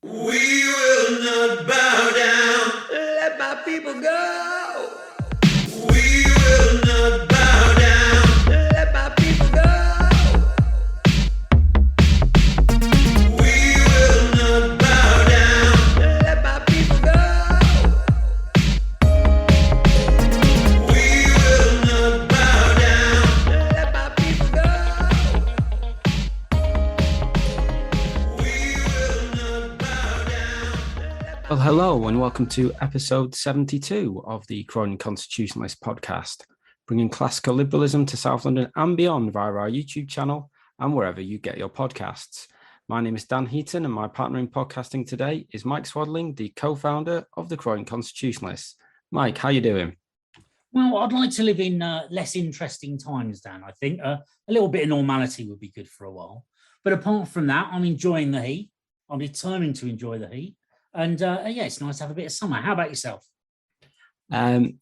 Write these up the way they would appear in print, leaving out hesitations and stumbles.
We will not bow down. Let my people go. We will not bow down. Let my people go. We will not bow down. Let my people go. We will not bow down. Let my people go. We will not bow down. Well, hello and welcome to episode 72 of the Croydon Constitutionalist podcast, bringing classical liberalism to South London and beyond via our YouTube channel and wherever you get your podcasts. My name is Dan Heaton and my partner in podcasting today is Mike Swadling, the co-founder of the Croydon Constitutionalists. Mike, how you doing? Well, I'd like to live in less interesting times, Dan. I think a little bit of normality would be good for a while. But apart from that, I'm enjoying the heat. I'm determined to enjoy the heat. And yeah, it's nice to have a bit of summer. How about yourself? I'm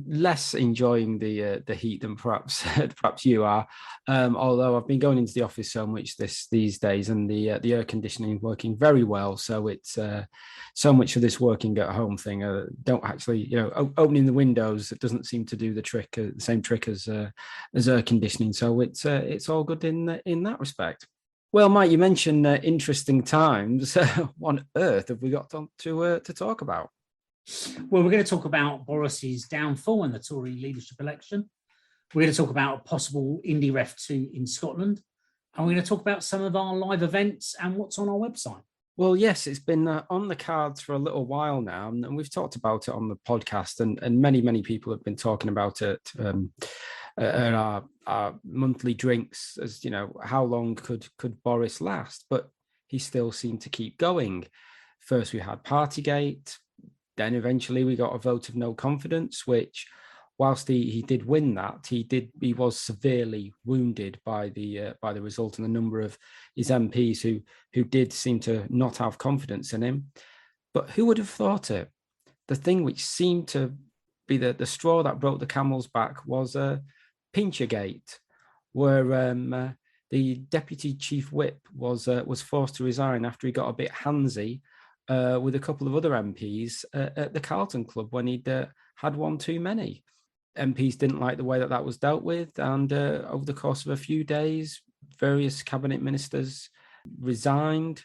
less enjoying the heat than perhaps you are, although I've been going into the office so much these days, and the air conditioning is working very well. So it's so much of this working at home thing don't actually, opening the windows, it doesn't seem to do the same trick as air conditioning. So it's all good in that respect. Well, Mike, you mentioned interesting times. What on earth have we got to talk about? Well, we're going to talk about Boris's downfall in the Tory leadership election. We're going to talk about a possible IndyRef2 in Scotland. And we're going to talk about some of our live events and what's on our website. Well, yes, it's been on the cards for a little while now, and we've talked about it on the podcast, and many people have been talking about it at our monthly drinks, as how long could Boris last? But he still seemed to keep going. First we had Partygate, then eventually we got a vote of no confidence, which, whilst he did win that, he was severely wounded by the result, and the number of his MPs who did seem to not have confidence in him. But who would have thought it? The thing which seemed to be the straw that broke the camel's back was Pinchergate, where the deputy chief whip was forced to resign after he got a bit handsy with a couple of other MPs at the Carlton Club when he'd had one too many. MPs didn't like the way that was dealt with, and over the course of a few days, various cabinet ministers resigned,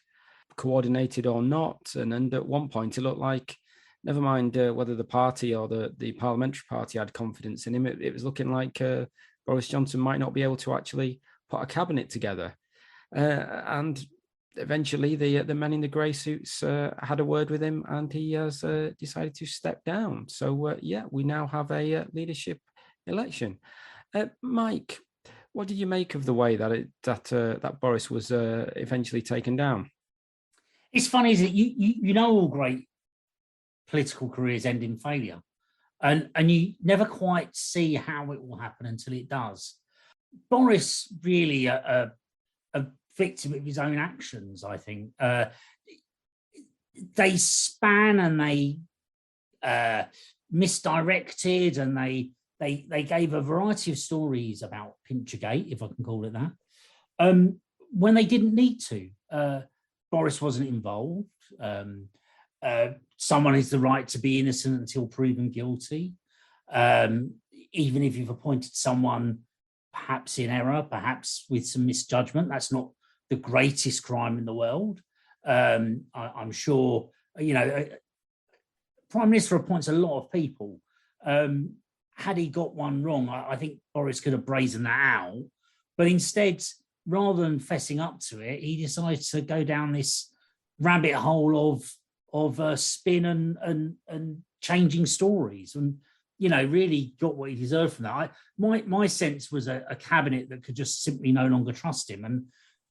coordinated or not, and at one point it looked like, never mind whether the party or the parliamentary party had confidence in him, it was looking like Boris Johnson might not be able to actually put a cabinet together. And eventually the men in the grey suits had a word with him, and he has decided to step down. So, we now have a leadership election. Mike, what did you make of the way that Boris was eventually taken down? It's funny, is that you all great political careers end in failure, and you never quite see how it will happen until it does. Boris really a victim of his own actions, I think. They span and they misdirected, and they gave a variety of stories about Pinchergate, if I can call it that, when they didn't need to. Boris wasn't involved. Someone has the right to be innocent until proven guilty. Even if you've appointed someone perhaps in error, perhaps with some misjudgment, that's not the greatest crime in the world. I'm sure, Prime Minister appoints a lot of people. Had he got one wrong, I think Boris could have brazened that out. But instead, rather than fessing up to it, he decided to go down this rabbit hole of spin and changing stories, and really got what he deserved from that. My sense was a cabinet that could just simply no longer trust him,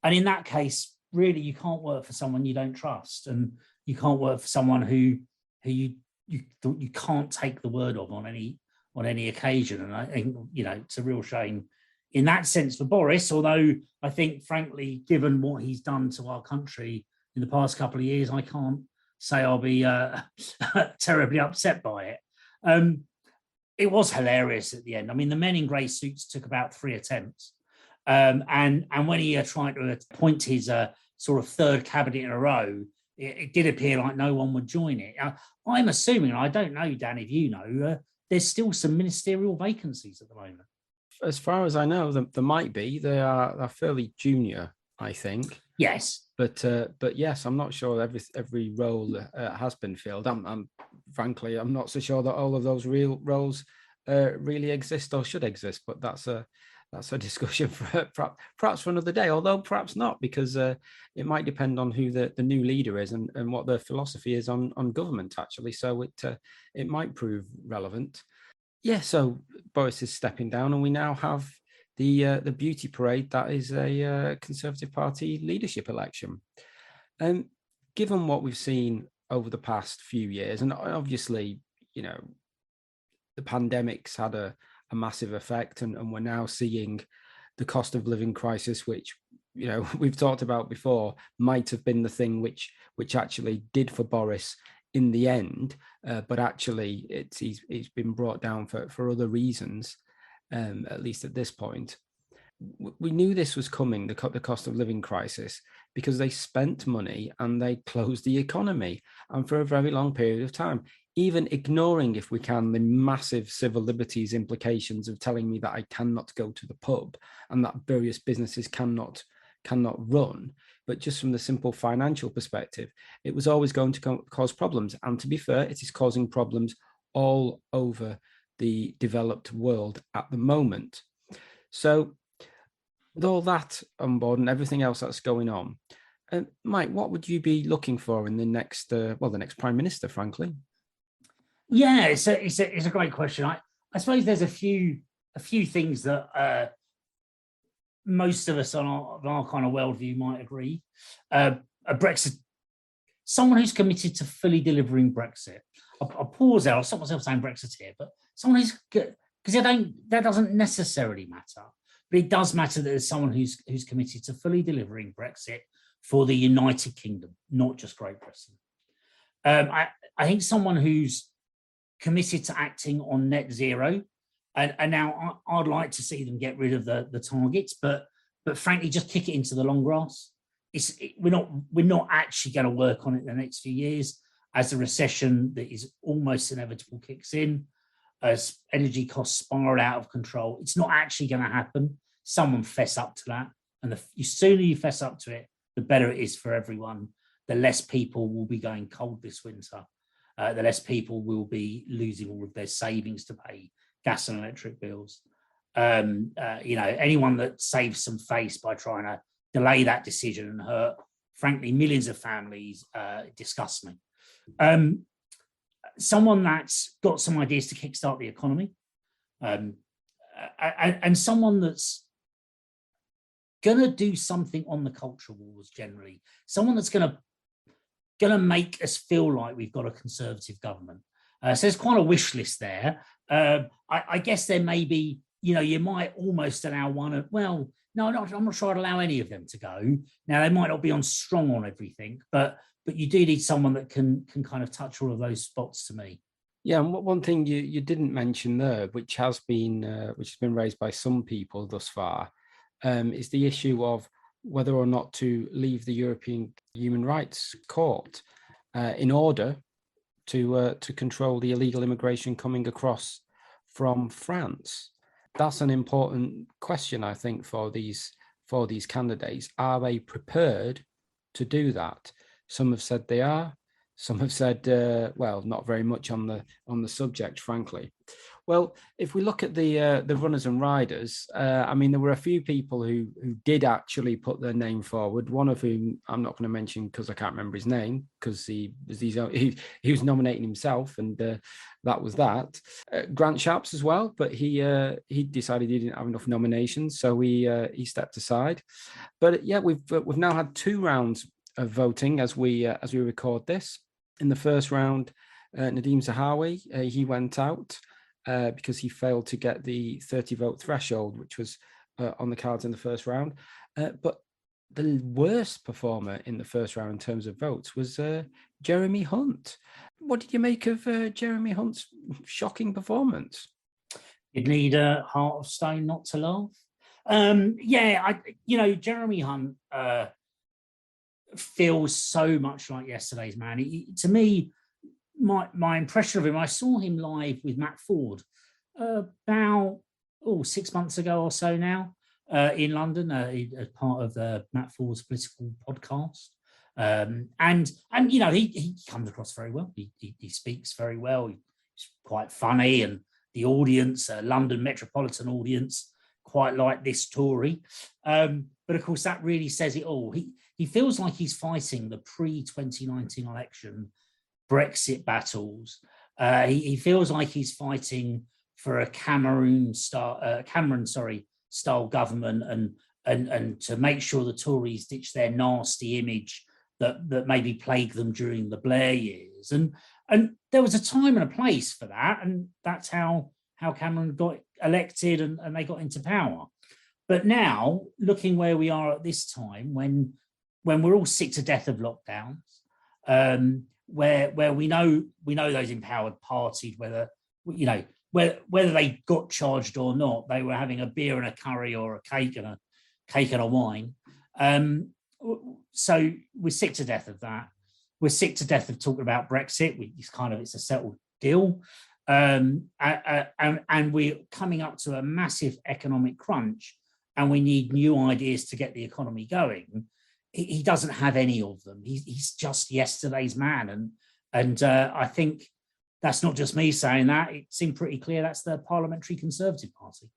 and in that case, really, you can't work for someone you don't trust, and you can't work for someone who you can't take the word of on any occasion. And I think it's a real shame in that sense for Boris. Although I think, frankly, given what he's done to our country in the past couple of years, I can't say I'll be terribly upset by it. It was hilarious at the end. I mean, the men in grey suits took about 3 attempts. And when he tried to appoint his sort of third cabinet in a row, it did appear like no one would join it. I'm assuming, I don't know, Dan, if you know, there's still some ministerial vacancies at the moment. As far as I know, there might be. They're fairly junior, I think. Yes. But yes, I'm not sure every role has been filled. I'm frankly, I'm not so sure that all of those real roles really exist or should exist. But that's a discussion for perhaps for another day. Although perhaps not, because it might depend on who the new leader is and what their philosophy is on government. Actually, so it might prove relevant. Yeah. So Boris is stepping down, and we now have the beauty parade that is a Conservative Party leadership election. And given what we've seen over the past few years, and obviously, you know, the pandemic's had a massive effect, and we're now seeing the cost of living crisis, which, you know, we've talked about before, might have been the thing which actually did for Boris in the end, but actually he's been brought down for other reasons. At least at this point, we knew this was coming, the cost of living crisis, because they spent money and they closed the economy, and for a very long period of time, even ignoring, if we can, the massive civil liberties implications of telling me that I cannot go to the pub and that various businesses cannot run. But just from the simple financial perspective, it was always going to cause problems. And to be fair, it is causing problems all over the developed world at the moment. So with all that on board and everything else that's going on, Mike, what would you be looking for in the next the next prime minister, frankly? Yeah, it's a great question. I suppose there's a few things that most of us on our kind of worldview might agree. A Brexit, someone who's committed to fully delivering Brexit. I'll pause there. I'll stop myself saying Brexit here, but someone who's good, because that doesn't necessarily matter, but it does matter that there's someone who's committed to fully delivering Brexit for the United Kingdom, not just Great Britain. I think someone who's committed to acting on net zero, and now I'd like to see them get rid of the targets, but frankly, just kick it into the long grass. We're not actually going to work on it in the next few years, as the recession that is almost inevitable kicks in, as energy costs spiral out of control. It's not actually going to happen. Someone fess up to that, and the sooner you fess up to it, the better it is for everyone. The less people will be going cold this winter. The less people will be losing all of their savings to pay gas and electric bills. Anyone that saves some face by trying to delay that decision and hurt, frankly, millions of families disgusts me. Someone that's got some ideas to kickstart the economy, and someone that's going to do something on the culture wars generally, someone that's going to make us feel like we've got a Conservative government. So there's quite a wish list there. I guess there may be, you might almost allow one. Well, no, I'm not sure I'd allow any of them to go. Now, they might not be strong on everything, but you do need someone that can kind of touch all of those spots to me. Yeah, and one thing you didn't mention there, which has been raised by some people thus far, is the issue of whether or not to leave the European Human Rights Court in order to control the illegal immigration coming across from France. That's an important question, I think, for these candidates. Are they prepared to do that? Some have said they are. Some have said, not very much on the subject, frankly. Well, if we look at the runners and riders, there were a few people who did actually put their name forward. One of whom I'm not going to mention because I can't remember his name, because he was nominating himself, and that was that. Grant Shapps as well, but he decided he didn't have enough nominations, so he stepped aside. But yeah, we've now had 2 rounds of voting as we record this. In the first round, Nadeem Zahawi, he went out because he failed to get the 30 vote threshold, which was on the cards in the first round. But the worst performer in the first round in terms of votes was Jeremy Hunt. What did you make of Jeremy Hunt's shocking performance? You'd need a heart of stone not to laugh. Jeremy Hunt, feels so much like yesterday's man. To me, my impression of him, I saw him live with Matt Ford about 6 months ago or so now in London as part of Matt Ford's political podcast. And you know, he comes across very well. He speaks very well. He's quite funny, and the audience, London metropolitan audience, quite like this Tory. But of course, that really says it all. He feels like he's fighting the pre-2019 election Brexit battles. He feels like he's fighting for a Cameron style government, and to make sure the Tories ditch their nasty image that maybe plagued them during the Blair years. And there was a time and a place for that, and that's how Cameron got elected and they got into power. But now, looking where we are at this time, when we're all sick to death of lockdowns, where we know those empowered parties, whether they got charged or not, they were having a beer and a curry or a cake and a wine. So we're sick to death of that. We're sick to death of talking about Brexit. It's a settled deal. And we're coming up to a massive economic crunch, and we need new ideas to get the economy going. He doesn't have any of them. He's just yesterday's man. And I think that's not just me saying that. It seemed pretty clear that's the Parliamentary Conservative Party.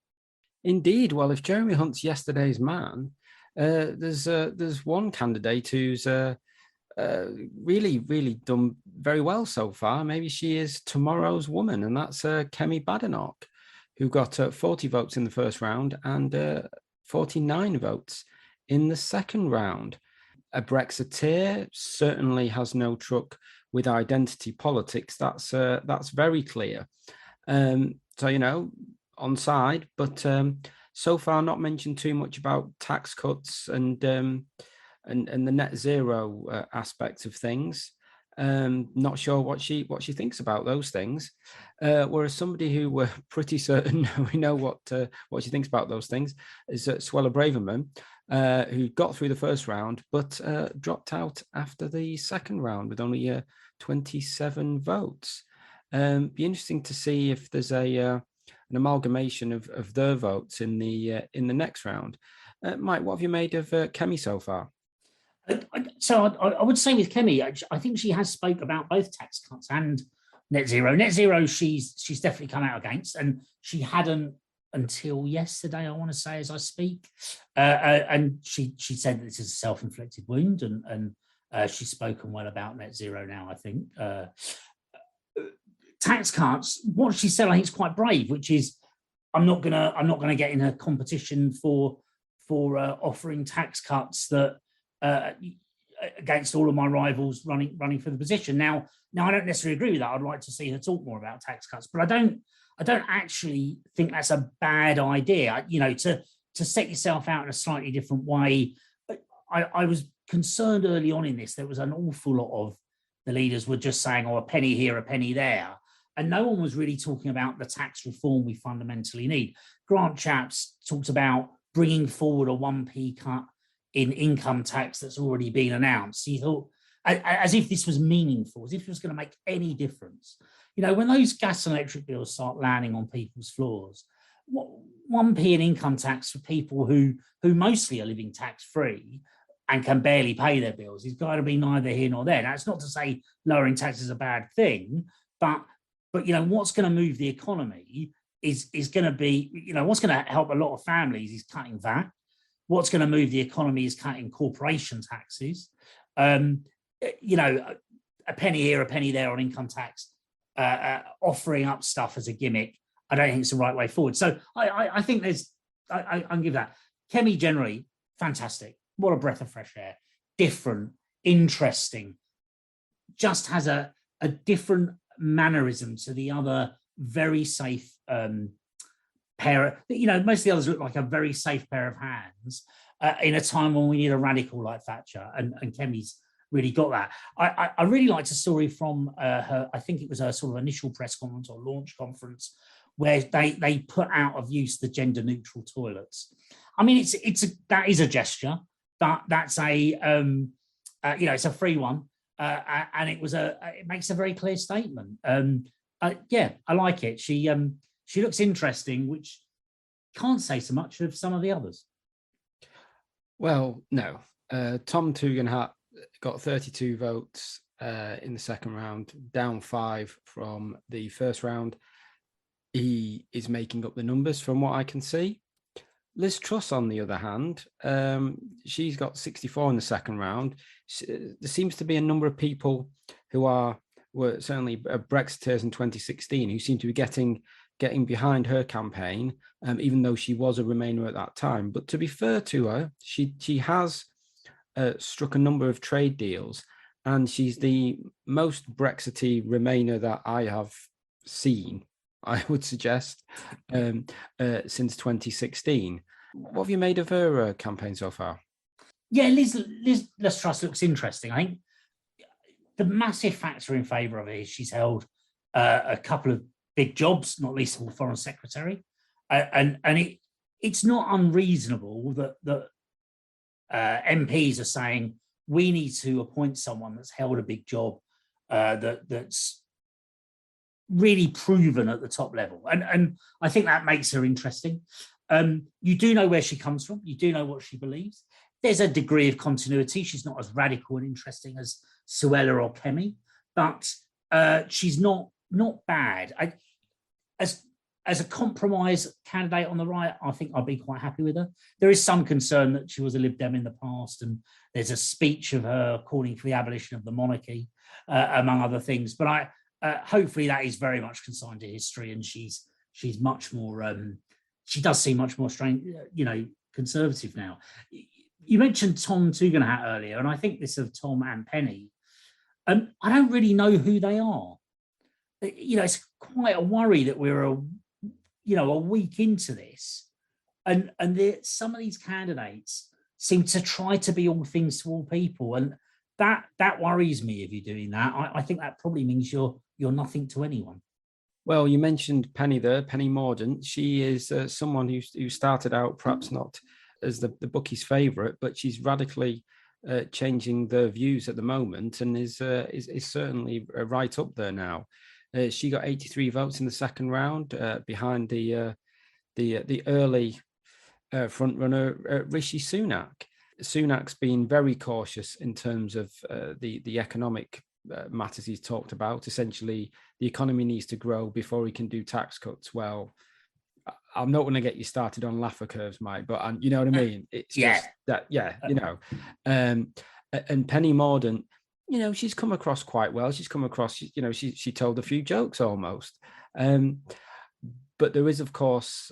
Indeed. Well, if Jeremy Hunt's yesterday's man, there's one candidate who's really, really done very well so far. Maybe she is tomorrow's woman, and that's Kemi Badenoch, who got 40 votes in the first round and 49 votes in the second round. A Brexiteer, certainly has no truck with identity politics. That's very clear. So, you know, on side, but so far not mentioned too much about tax cuts and the net zero aspect of things. Not sure what she thinks about those things. Whereas somebody who we're pretty certain we know what she thinks about those things is Suella Braverman, who got through the first round but dropped out after the second round with only 27 votes. Be interesting to see if there's an amalgamation of their votes in the next round. Mike, what have you made of Kemi so far? So I would say with Kemi, I think she has spoke about both tax cuts and net zero. Net zero, she's definitely come out against, and she hadn't until yesterday, I want to say, as I speak. And she said that this is a self-inflicted wound, and she's spoken well about net zero now, I think. Tax cuts, what she said, I think is quite brave, which is I'm not gonna get in a competition for offering tax cuts that against all of my rivals running for the position. Now I don't necessarily agree with that. I'd like to see her talk more about tax cuts, but I don't actually think that's a bad idea. You know, to set yourself out in a slightly different way. I was concerned early on in this. There was an awful lot of the leaders were just saying, "Oh, a penny here, a penny there," and no one was really talking about the tax reform we fundamentally need. Grant Shapps talked about bringing forward a 1p cut in income tax that's already been announced. He thought, as if this was meaningful, as if it was going to make any difference. You know, when those gas and electric bills start landing on people's floors, 1p in income tax for people who mostly are living tax-free and can barely pay their bills is got to be neither here nor there. Now, it's not to say lowering tax is a bad thing, but you know, what's going to move the economy is going to be, you know, what's going to help a lot of families is cutting VAT. What's going to move the economy is cutting corporation taxes. You know, a penny here, a penny there on income tax, offering up stuff as a gimmick, I don't think it's the right way forward. So I think I can give that. Kemi generally, fantastic. What a breath of fresh air. Different, interesting, just has a different mannerism to the other very safe pair. You know, most of the others look like a very safe pair of hands in a time when we need a radical like Thatcher, and Kemi's really got that. I really liked a story from her, I think it was her sort of initial press conference or launch conference, where they put out of use the gender neutral toilets. I mean, that is a gesture, but that's a it's a free one, and it makes a very clear statement. Yeah, I like it. She looks interesting, which can't say so much of some of the others. Well, no. Tom Tugendhat got 32 votes in the second round, down 5 from the first round. He is making up the numbers from what I can see. Liz Truss, on the other hand, she's got 64 in the second round. There seems to be a number of people who were certainly Brexiteers in 2016 who seem to be getting behind her campaign, even though she was a Remainer at that time. But to be fair to her, she has struck a number of trade deals, and she's the most Brexity Remainer that I have seen, I would suggest, since 2016. What have you made of her campaign so far? Yeah, Liz Truss looks interesting. I think the massive factor in favour of it is she's held a couple of big jobs, not least of all Foreign Secretary, and it's not unreasonable that MPs are saying we need to appoint someone that's held a big job, that's really proven at the top level, and I think that makes her interesting. You do know where she comes from. You do know what she believes. There's a degree of continuity. She's not as radical and interesting as Suella or Kemi, but she's not bad. As a compromise candidate on the right, I think I'd be quite happy with her. There is some concern that she was a Lib Dem in the past, and there's a speech of her calling for the abolition of the monarchy, among other things. But hopefully that is very much consigned to history, and she's much more. She does seem much more strange, conservative now. You mentioned Tom Tugendhat earlier, and I think this of Tom and Penny. I don't really know who they are. It's quite a worry that we're a week into this, and some of these candidates seem to try to be all things to all people, and that worries me. If you're doing that, I think that probably means you're nothing to anyone. Well, you mentioned Penny there, Penny Mordaunt. She is someone who started out perhaps not as the bookie's favourite, but she's radically changing their views at the moment, and is certainly right up there now. She got 83 votes in the second round, behind the early front runner Rishi Sunak. Sunak's been very cautious in terms of the economic matters he's talked about. Essentially, the economy needs to grow before he can do tax cuts. Well, I'm not going to get you started on Laffer curves, Mike, but you know what I mean? It's just that, and Penny Mordaunt, she's come across quite well. She's come across, she told a few jokes almost. But there is, of course,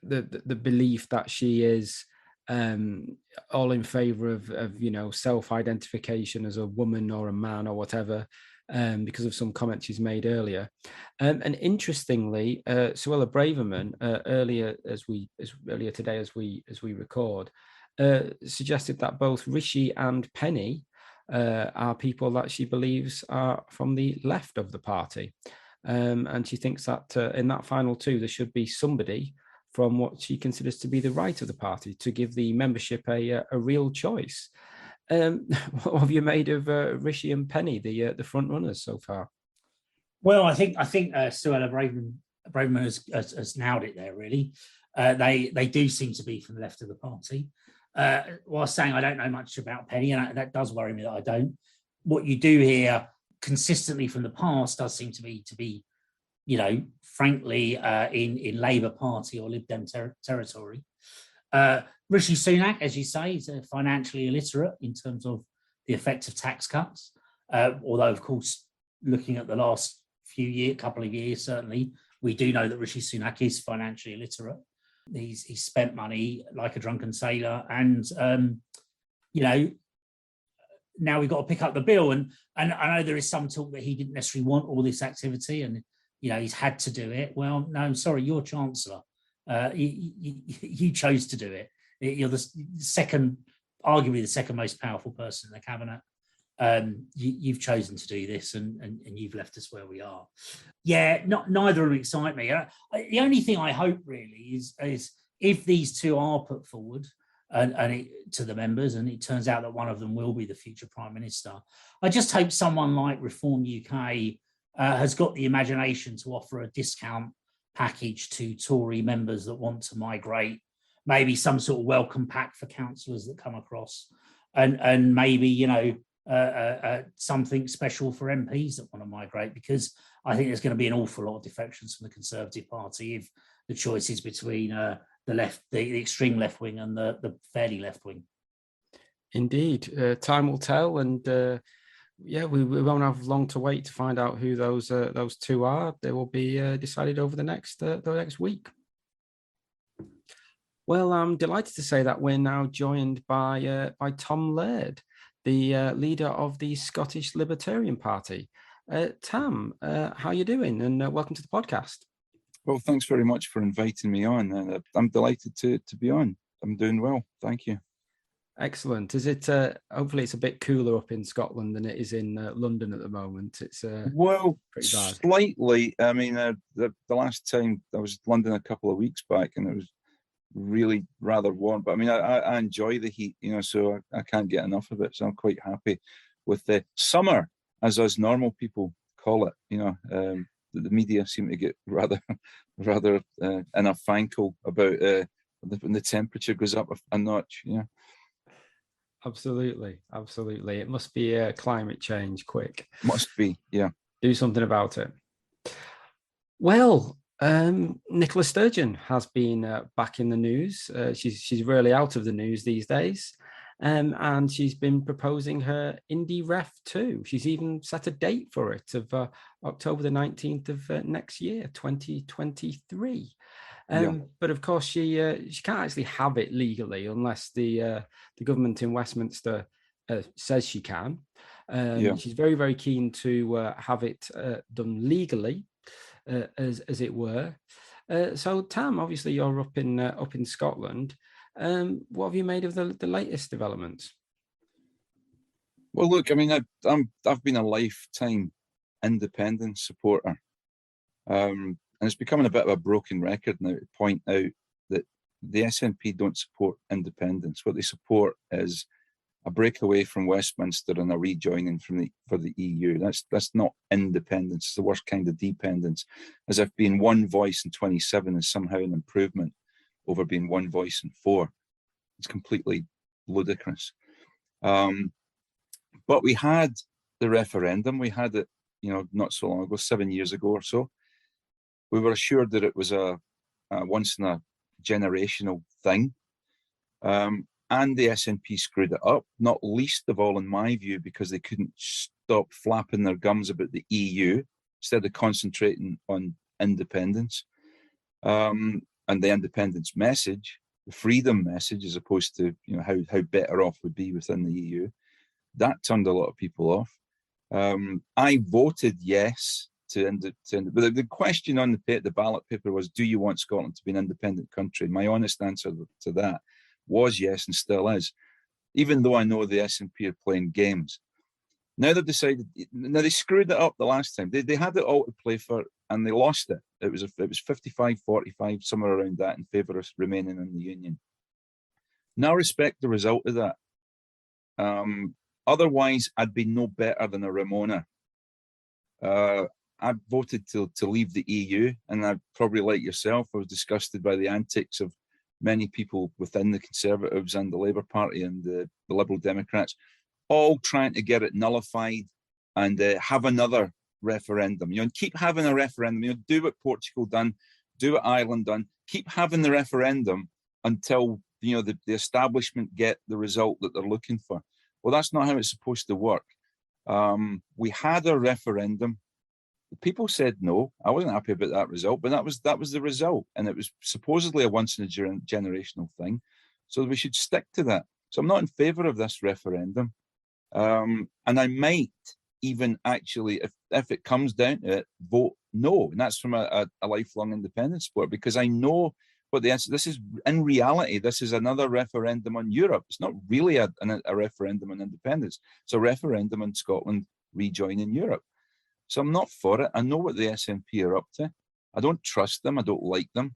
the belief that she is all in favor of self-identification as a woman or a man or whatever, because of some comments she's made earlier. And interestingly, Suella Braverman earlier today as we record, suggested that both Rishi and Penny are people that she believes are from the left of the party, and she thinks that in that final two there should be somebody from what she considers to be the right of the party to give the membership a real choice. What have you made of Rishi and Penny, the front runners so far? Well, I think Suella Braverman has nailed it there. Really, they do seem to be from the left of the party. While saying I don't know much about Penny, and that does worry me that I don't. What you do hear consistently from the past does seem to be, frankly, in Labour Party or Lib Dem territory. Rishi Sunak, as you say, is financially illiterate in terms of the effect of tax cuts. Although, of course, looking at the last couple of years, certainly, we do know that Rishi Sunak is financially illiterate. He's spent money like a drunken sailor, and now we've got to pick up the bill. And I know there is some talk that he didn't necessarily want all this activity, and he's had to do it. Well, no, I'm sorry, you're Chancellor. You chose to do it. You're arguably the second most powerful person in the cabinet. You've chosen to do this, and you've left us where we are. Yeah, neither of them excite me. The only thing I hope really is if these two are put forward, to the members, and it turns out that one of them will be the future Prime Minister. I just hope someone like Reform UK has got the imagination to offer a discount package to Tory members that want to migrate, maybe some sort of welcome pack for councillors that come across, and maybe, you know, something special for MPs that want to migrate, because I think there's going to be an awful lot of defections from the Conservative Party if the choice is between the extreme left wing and the fairly left wing. Indeed, time will tell, and yeah, we won't have long to wait to find out who those two are. They will be decided over the next week. Well, I'm delighted to say that we're now joined by Tam Laird, the leader of the Scottish Libertarian Party. Tam, how are you doing? And welcome to the podcast. Well, thanks very much for inviting me on. I'm delighted to be on. I'm doing well. Thank you. Excellent. Is it, hopefully it's a bit cooler up in Scotland than it is in London at the moment? It's well, pretty bad. Slightly. I mean, the last time I was in London a couple of weeks back, and it was really rather warm. But I mean, I enjoy the heat, you know, so I can't get enough of it. So I'm quite happy with the summer, as us normal people call it. You know, the media seem to get rather in a fankle about when the temperature goes up a notch. Yeah. Absolutely. It must be climate change quick. Must be, yeah. Do something about it. Well, Nicola Sturgeon has been back in the news. She's really out of the news these days. And she's been proposing her IndyRef2. She's even set a date for it of October the 19th of next year, 2023. But of course, she can't actually have it legally unless the government in Westminster says she can. She's very, very keen to have it done legally, as it were. So, Tam, obviously, you're up in Scotland. What have you made of the latest developments? Well, look, I mean, I've been a lifetime independence supporter. And it's becoming a bit of a broken record now to point out that the SNP don't support independence. What they support is a breakaway from Westminster and a rejoining for the EU. That's not independence. It's the worst kind of dependence. As if being one voice in 27 is somehow an improvement over being one voice in 4. It's completely ludicrous. But we had the referendum. We had it, you know, not so long ago, 7 years ago or so. We were assured that it was a once in a generational thing. And the SNP screwed it up, not least of all, in my view, because they couldn't stop flapping their gums about the EU instead of concentrating on independence. And the independence message, the freedom message, as opposed to, you know, how better off we'd be within the EU. That turned a lot of people off. I voted yes but the question on the ballot paper was, do you want Scotland to be an independent country? My honest answer to that was yes, and still is, even though I know the SNP are playing games. Now they've decided, now they screwed it up the last time. They had it all to play for, and they lost it. It was 55-45, somewhere around that, in favour of remaining in the Union. Now I respect the result of that. Otherwise, I'd be no better than a Ramona. I voted to leave the EU, and I probably, like yourself, I was disgusted by the antics of many people within the Conservatives and the Labour Party and the Liberal Democrats, all trying to get it nullified and have another referendum. You know, and keep having a referendum. You know, do what Portugal done, do what Ireland done. Keep having the referendum until, you know, the establishment get the result that they're looking for. Well, that's not how it's supposed to work. We had a referendum. People said no. I wasn't happy about that result, but that was the result, and it was supposedly a once in a generational thing. So we should stick to that. So I'm not in favour of this referendum, and I might even actually, if it comes down to it, vote no, and that's from a lifelong independence supporter, because I know what the answer. This is, in reality, this is another referendum on Europe. It's not really a referendum on independence. It's a referendum on Scotland rejoining Europe. So I'm not for it. I know what the SNP are up to. I don't trust them. I don't like them.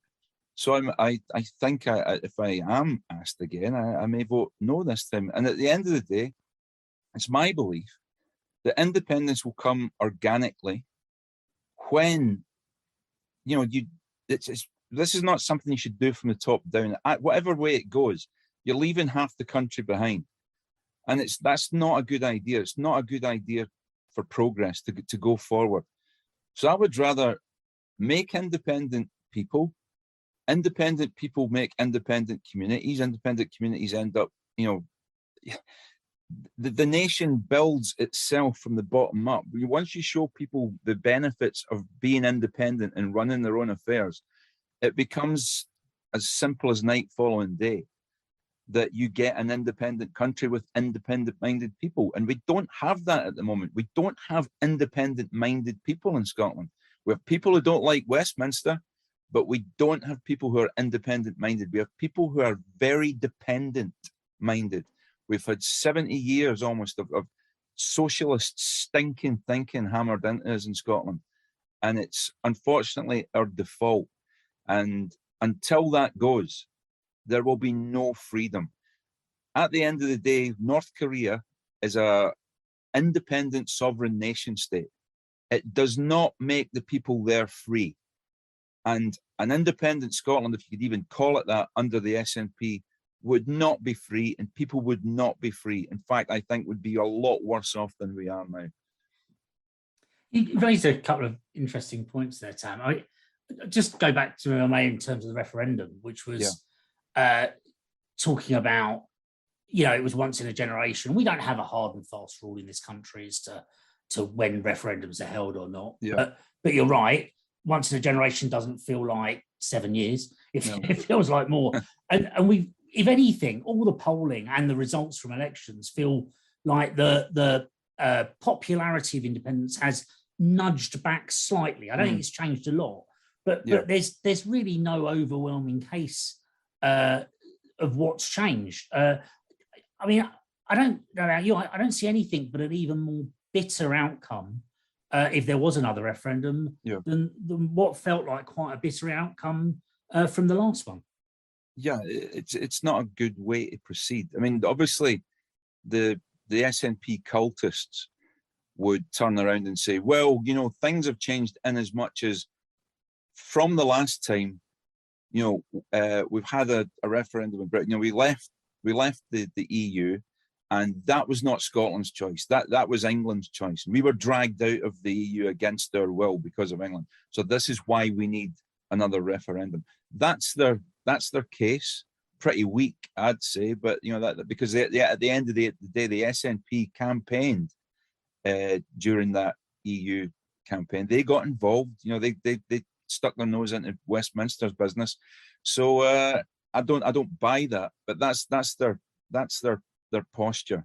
So I think if I am asked again, I may vote no this time. And at the end of the day, it's my belief that independence will come organically when, you know, this is not something you should do from the top down. Whatever way it goes, you're leaving half the country behind. And that's not a good idea. It's not a good idea for progress to go forward. So I would rather make independent people make independent communities end up, you know, the nation builds itself from the bottom up. Once you show people the benefits of being independent and running their own affairs, it becomes as simple as night following day, that you get an independent country with independent-minded people. And we don't have that at the moment. We don't have independent-minded people in Scotland. We have people who don't like Westminster, but we don't have people who are independent-minded. We have people who are very dependent-minded. We've had 70 years almost of socialist stinking thinking hammered into us in Scotland. And it's unfortunately our default. And until that goes, there will be no freedom. At the end of the day, North Korea is an independent sovereign nation state. It does not make the people there free. And an independent Scotland, if you could even call it that, under the SNP, would not be free, and people would not be free. In fact, I think would be a lot worse off than we are now. You raised a couple of interesting points there, Tam. I just go back to MMA in terms of the referendum, which was talking about, you know, it was once in a generation. We don't have a hard and fast rule in this country as to when referendums are held or not. Yeah. But you're right. Once in a generation doesn't feel like 7 years. It feels like more. and we, if anything, all the polling and the results from elections feel like the popularity of independence has nudged back slightly. I don't think it's changed a lot, but there's really no overwhelming case of what's changed. I mean, I don't know about you. I don't see anything but an even more bitter outcome if there was another referendum than what felt like quite a bitter outcome from the last one. Yeah, it's not a good way to proceed. I mean, obviously, the SNP cultists would turn around and say, well, you know, things have changed in as much as from the last time, you know, we've had a referendum in Britain. You know, we left the EU, and that was not Scotland's choice. That was England's choice. We were dragged out of the EU against our will because of England. So this is why we need another referendum. That's their case. Pretty weak, I'd say, but you know that because at the end of the day, the SNP campaigned during that EU campaign. They got involved. You know, they stuck their nose into Westminster's business. So I don't buy that. But that's their posture.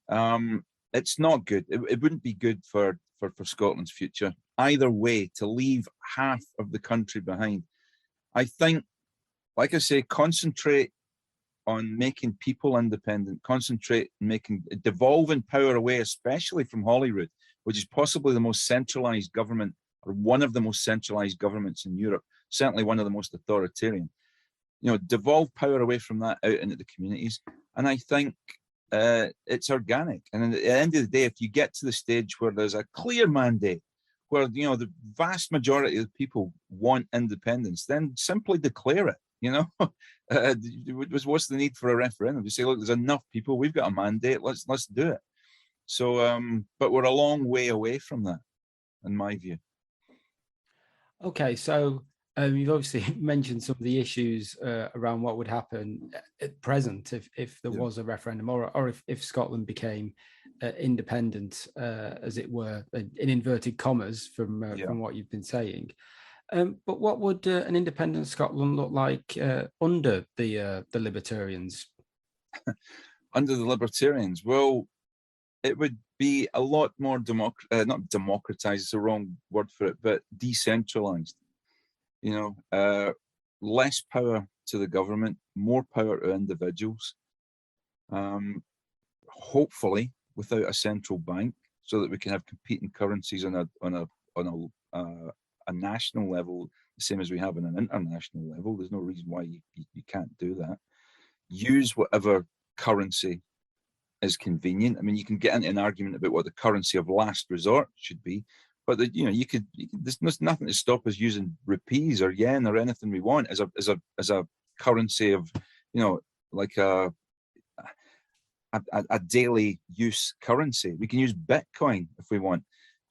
It's not good. It wouldn't be good for Scotland's future either way, to leave half of the country behind. I think, like I say, concentrate on making people independent, concentrate on devolving power away, especially from Holyrood, which is possibly the most centralized government, or one of the most centralized governments in Europe, certainly one of the most authoritarian. You know, devolve power away from that out into the communities. And I think it's organic. And at the end of the day, if you get to the stage where there's a clear mandate, where, you know, the vast majority of the people want independence, then simply declare it. You know, what's the need for a referendum? You say, look, there's enough people, we've got a mandate, let's do it. So, but we're a long way away from that, in my view. Okay, so you've obviously mentioned some of the issues around what would happen at present if there was a referendum, or if Scotland became independent, as it were, in inverted commas, from what you've been saying. But what would an independent Scotland look like under the Libertarians? Under the Libertarians, well, it would be a lot more not democratized, it's a wrong word for it, but decentralized. You know, less power to the government, more power to individuals. Hopefully, without a central bank, so that we can have competing currencies on a national level, the same as we have on an international level. There's no reason why you can't do that. Use whatever currency is convenient. I mean, you can get into an argument about what the currency of last resort should be, but there's nothing to stop us using rupees or yen or anything we want as a currency of, like a daily use currency. We can use Bitcoin if we want.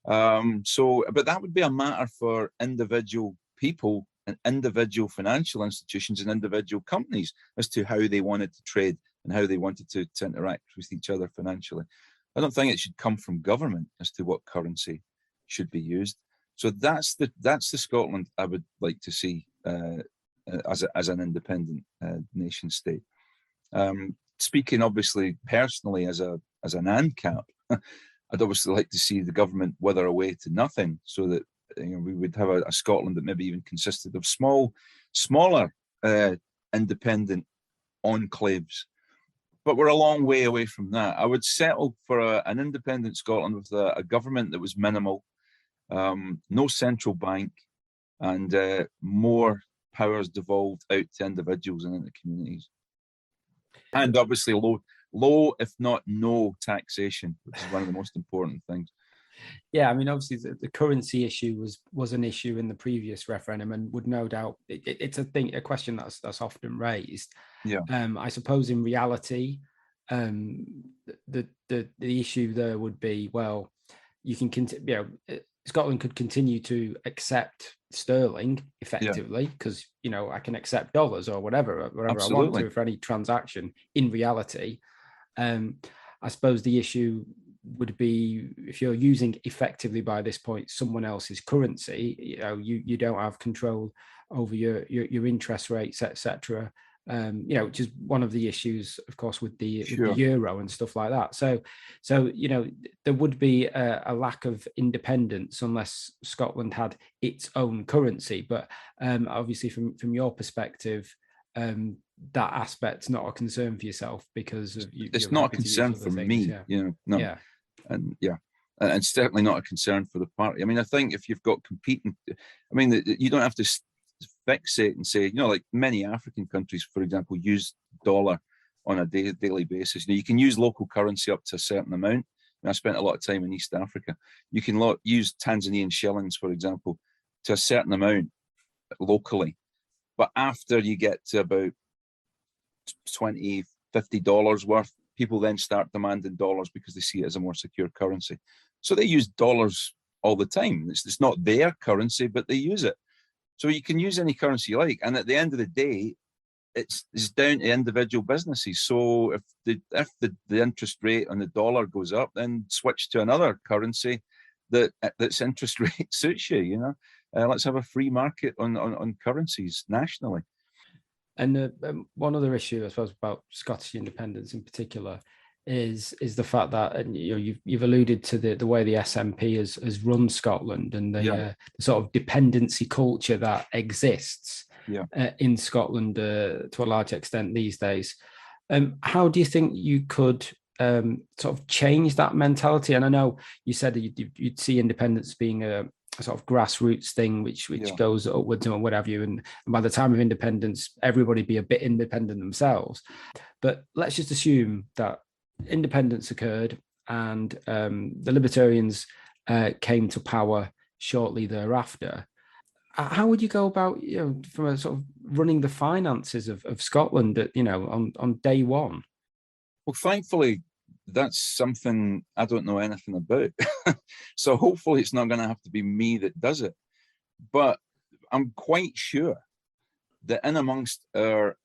But that would be a matter for individual people and individual financial institutions and individual companies as to how they wanted to trade and how they wanted to interact with each other financially. I don't think it should come from government as to what currency should be used. So that's the Scotland I would like to see as an independent nation state. Speaking obviously personally as an ANCAP, I'd obviously like to see the government wither away to nothing, so that we would have a Scotland that maybe even consisted of smaller independent enclaves. But we're a long way away from that. I would settle for an independent Scotland with a government that was minimal, no central bank, and more powers devolved out to individuals and into communities. And obviously low, if not no, taxation, which is one of the most important things. Yeah, I mean, obviously the currency issue was an issue in the previous referendum, and would no doubt it's a question that's often raised. Yeah. I suppose in reality, the issue there would be, well, you can Scotland could continue to accept sterling effectively, because I can accept dollars or whatever I want to for any transaction. In reality, I suppose the issue would be, if you're using effectively by this point someone else's currency, you don't have control over your interest rates, etc. Which is one of the issues, of course, with the euro and stuff like that. So there would be a lack of independence unless Scotland had its own currency. But obviously, from your perspective, that aspect's not a concern for yourself, because of it's not a concern for me. No. Yeah. And certainly not a concern for the party. I mean, I think if you've got competing, I mean, you don't have to fixate and say, like many African countries, for example, use dollar on a daily basis. You can use local currency up to a certain amount. And I spent a lot of time in East Africa. You can use Tanzanian shillings, for example, to a certain amount locally. But after you get to about $20, $50 worth, people then start demanding dollars because they see it as a more secure currency. So they use dollars all the time. It's not their currency, but they use it. So you can use any currency you like. And at the end of the day, it's down to individual businesses. So if the interest rate on the dollar goes up, then switch to another currency that's interest rate suits you. Let's have a free market on currencies nationally. And one other issue, I suppose, about Scottish independence in particular is the fact that, and you've alluded to the way the SNP has run Scotland, and the sort of dependency culture that exists in Scotland to a large extent these days. How do you think you could sort of change that mentality? And I know you said that you'd see independence being a sort of grassroots thing, which goes upwards and what have you. And by the time of independence, everybody be a bit independent themselves. But let's just assume that independence occurred and the Libertarians came to power shortly thereafter. How would you go about, from a sort of running the finances of Scotland, on day one? Well, thankfully, that's something I don't know anything about. So hopefully it's not going to have to be me that does it. But I'm quite sure that in amongst our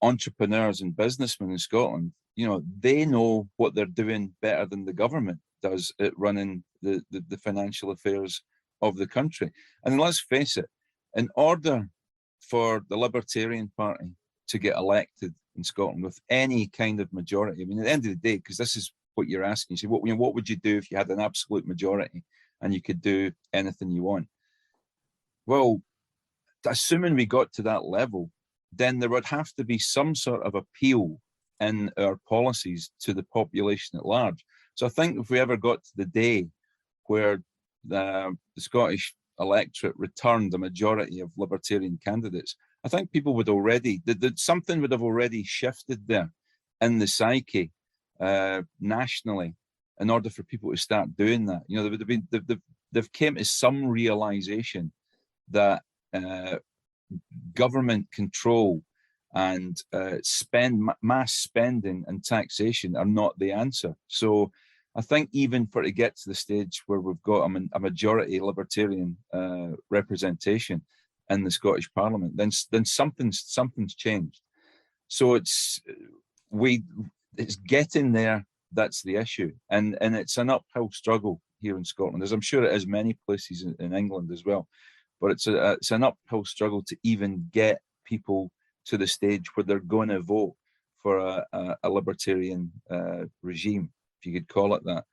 entrepreneurs and businessmen in Scotland, they know what they're doing better than the government does at running the financial affairs of the country. And let's face it, in order for the Libertarian Party to get elected in Scotland with any kind of majority, I mean, at the end of the day, because this is what you're asking, you say, what would you do if you had an absolute majority and you could do anything you want? Well, assuming we got to that level, then there would have to be some sort of appeal in our policies to the population at large. So I think if we ever got to the day where the Scottish electorate returned a majority of Libertarian candidates, I think people would already, something would have already shifted there in the psyche nationally in order for people to start doing that. You know, there would have been, they've came to some realization that government control and mass spending and taxation are not the answer. So I think even for it to get to the stage where we've got a majority Libertarian representation in the Scottish Parliament, then something's changed. So it's getting there. That's the issue, and it's an uphill struggle here in Scotland, as I'm sure it is many places in England as well. But it's an uphill struggle to even get people to the stage where they're going to vote for a Libertarian regime, if you could call it that.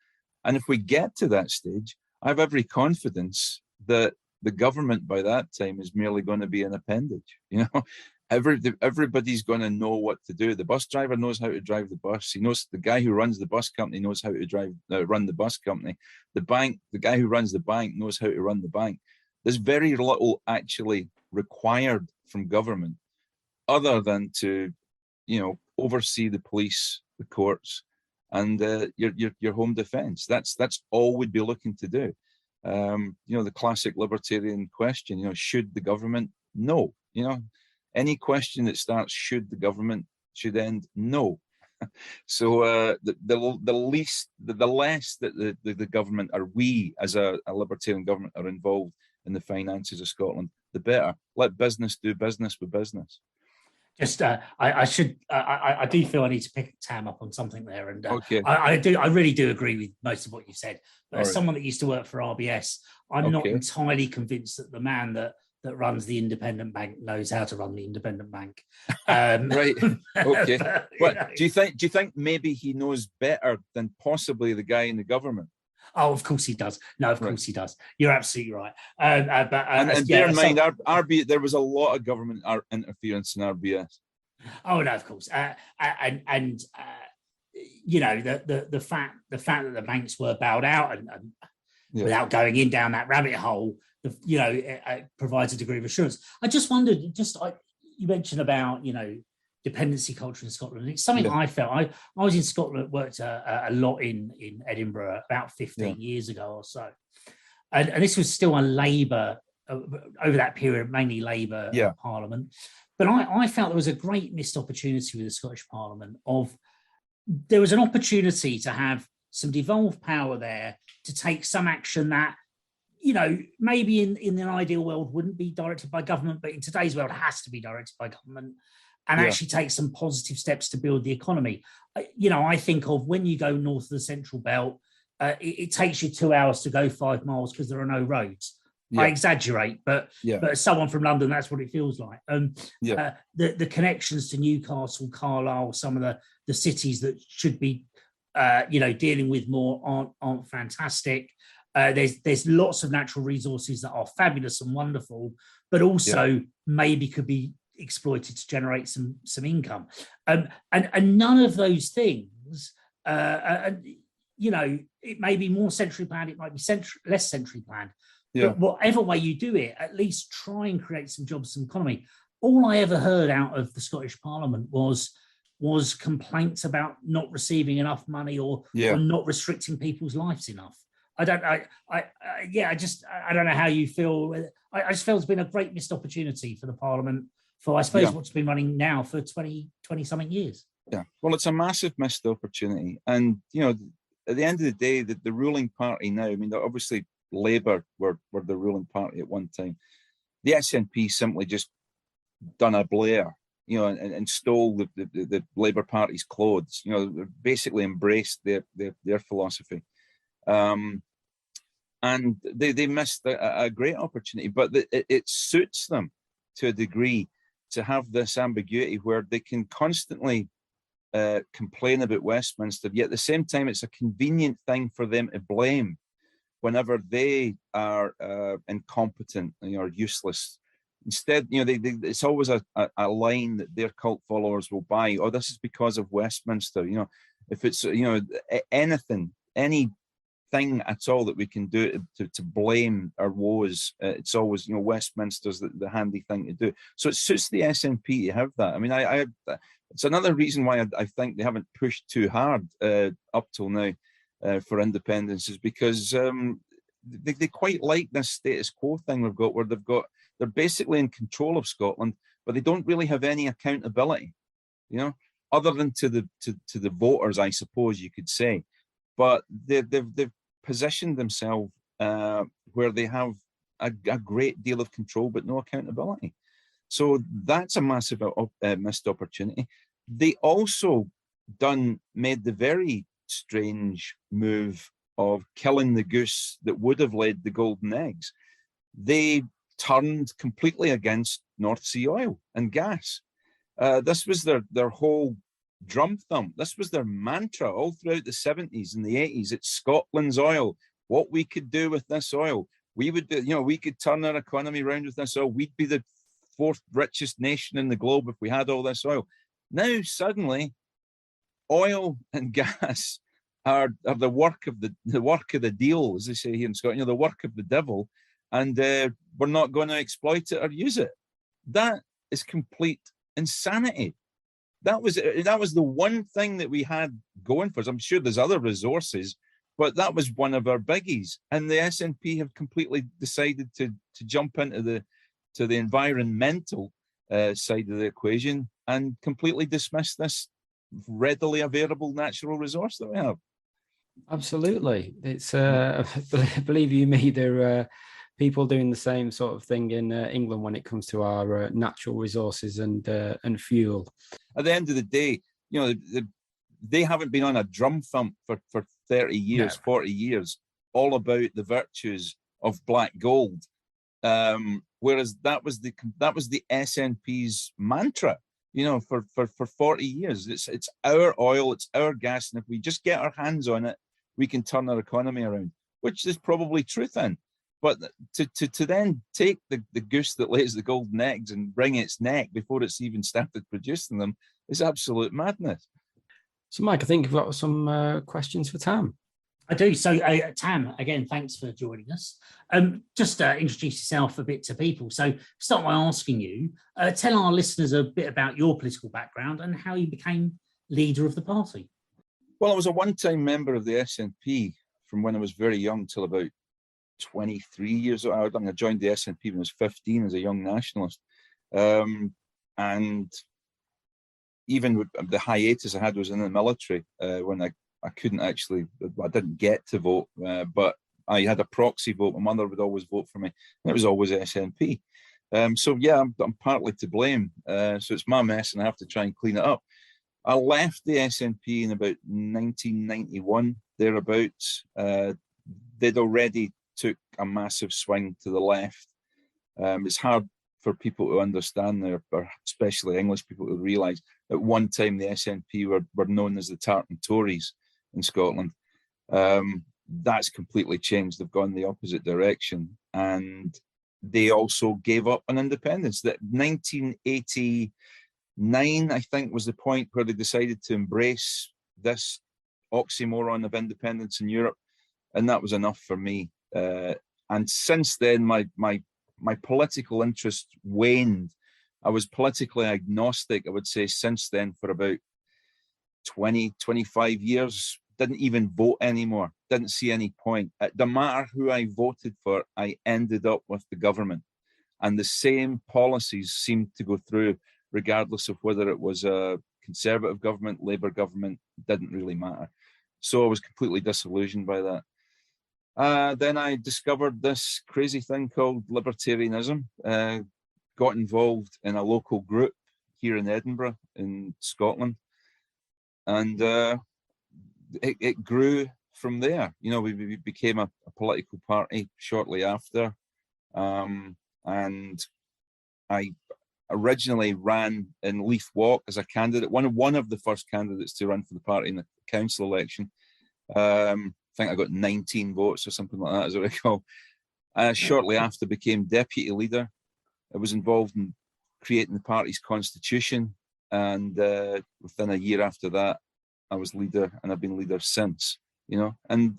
And if we get to that stage, I have every confidence that the government by that time is merely going to be an appendage. You know, everybody's going to know what to do. The bus driver knows how to drive the bus. He knows, the guy who runs the bus company knows how to run the bus company. The guy who runs the bank knows how to run the bank. There's very little actually required from government other than to, you know, oversee the police, the courts, and your home defence. That's all we'd be looking to do. You know, the classic libertarian question, you know, should the government? No. You know, any question that starts should the government should end? No. So the less that the government, or we as a libertarian government, are involved in the finances of Scotland, the better. Let business do business with business. Just, I do feel I need to pick Tam up on something there, and okay. I really do agree with most of what you said. But as right. someone that used to work for RBS, I'm not entirely convinced that the man that runs the independent bank knows how to run the independent bank. Right. Okay. But do you think maybe he knows better than possibly the guy in the government? Oh, of course he does. No, of course he does. You're absolutely right. And bear in mind, there was a lot of government interference in RBS. Oh no, of course. You know, the fact that the banks were bailed out and without going in down that rabbit hole, you know, it provides a degree of assurance. I just wondered, you mentioned about, you know, dependency culture in Scotland. It's something I felt. I was in Scotland, worked a lot in Edinburgh about 15 years ago or so. And this was still a Labour, over that period, mainly Labour Parliament. But I felt there was a great missed opportunity with the Scottish Parliament there was an opportunity to have some devolved power there to take some action that, you know, maybe in an ideal world wouldn't be directed by government, but in today's world has to be directed by government, and actually take some positive steps to build the economy. You know, I think of when you go north of the Central Belt, it takes you 2 hours to go 5 miles because there are no roads. I exaggerate, but as someone from London, that's what it feels like. The connections to Newcastle, Carlisle, some of the cities that should be, you know, dealing with more aren't fantastic. There's lots of natural resources that are fabulous and wonderful, but also maybe could be exploited to generate some income, and none of those things, you know, it may be more centrally planned, it might be less centrally planned, but whatever way you do it, at least try and create some jobs, some economy. All I ever heard out of the Scottish Parliament was complaints about not receiving enough money or not restricting people's lives enough. I don't know how you feel. I just feel it's been a great missed opportunity for the Parliament for, I suppose, what's been running now for 20 something years. Yeah, well, it's a massive missed opportunity. And, you know, at the end of the day, the ruling party now, I mean, obviously Labour were the ruling party at one time. The SNP simply just done a Blair, you know, and stole the Labour Party's clothes, you know, basically embraced their philosophy. And they missed a great opportunity, but it suits them to a degree to have this ambiguity where they can constantly complain about Westminster, yet at the same time it's a convenient thing for them to blame whenever they are incompetent, you know, or useless. Instead, you know, it's always a line that their cult followers will buy. Oh, this is because of Westminster. You know, if it's, you know, anything thing at all that we can do to blame our woes. It's always, Westminster's the handy thing to do. So it suits the SNP to have that. I mean, it's another reason why I think they haven't pushed too hard up till now for independence, is because they quite like this status quo thing we've got, where they're basically in control of Scotland, but they don't really have any accountability, other than to the voters, I suppose you could say. But they've positioned themselves where they have a great deal of control, but no accountability. So that's a massive missed opportunity. They also made the very strange move of killing the goose that would have laid the golden eggs. They turned completely against North Sea oil and gas. This was their whole drum thump. This was their mantra all throughout the 70s and the 80s. It's Scotland's oil. What we could do with this oil, we would do, we could turn our economy around with this oil. We'd be the 4th richest nation in the globe if we had all this oil. Now suddenly, oil and gas are the work of the deal, as they say here in Scotland. The work of the devil, and we're not going to exploit it or use it. That is complete insanity. That was the one thing that we had going for us. I'm sure there's other resources, but that was one of our biggies. And the SNP have completely decided to jump into the environmental side of the equation and completely dismiss this readily available natural resource that we have. Absolutely. It's believe you me, there are people doing the same sort of thing in England when it comes to our natural resources and fuel. At the end of the day, they haven't been on a drum thump for 30 years, 40 years, all about the virtues of black gold. Whereas that was the SNP's mantra, for 40 years. It's our oil, it's our gas, and if we just get our hands on it, we can turn our economy around, which there's probably truth in. But to then take the goose that lays the golden eggs and wring its neck before it's even started producing them is absolute madness. So, Mike, I think you've got some questions for Tam. I do. So, Tam, again, thanks for joining us. Just introduce yourself a bit to people. So, start by asking you, tell our listeners a bit about your political background and how you became leader of the party. Well, I was a one-time member of the SNP from when I was very young till about 23 years old. I joined the SNP when I was 15 as a young nationalist. And even with the hiatus I had was in the military when I didn't get to vote, but I had a proxy vote. My mother would always vote for me, and it was always SNP. So yeah, I'm partly to blame. So it's my mess, and I have to try and clean it up. I left the SNP in about 1991, thereabouts. They'd already took a massive swing to the left. It's hard for people to understand there, or especially English people to realise at one time the SNP were known as the Tartan Tories in Scotland. That's completely changed. They've gone the opposite direction, and they also gave up on independence. That 1989, I think, was the point where they decided to embrace this oxymoron of independence in Europe, and that was enough for me. And since then, my political interest waned. I was politically agnostic, I would say, since then for about 25 years. Didn't even vote anymore. Didn't see any point. No matter who I voted for, I ended up with the government. And the same policies seemed to go through, regardless of whether it was a Conservative government, Labour government, didn't really matter. So I was completely disillusioned by that. Then I discovered this crazy thing called Libertarianism, got involved in a local group here in Edinburgh, in Scotland, and it grew from there. We became a political party shortly after, and I originally ran in Leith Walk as a candidate, one of the first candidates to run for the party in the council election. I think I got 19 votes or something like that, as I recall. Shortly after, became deputy leader. I was involved in creating the party's constitution, and within a year after that, I was leader, and I've been leader since. And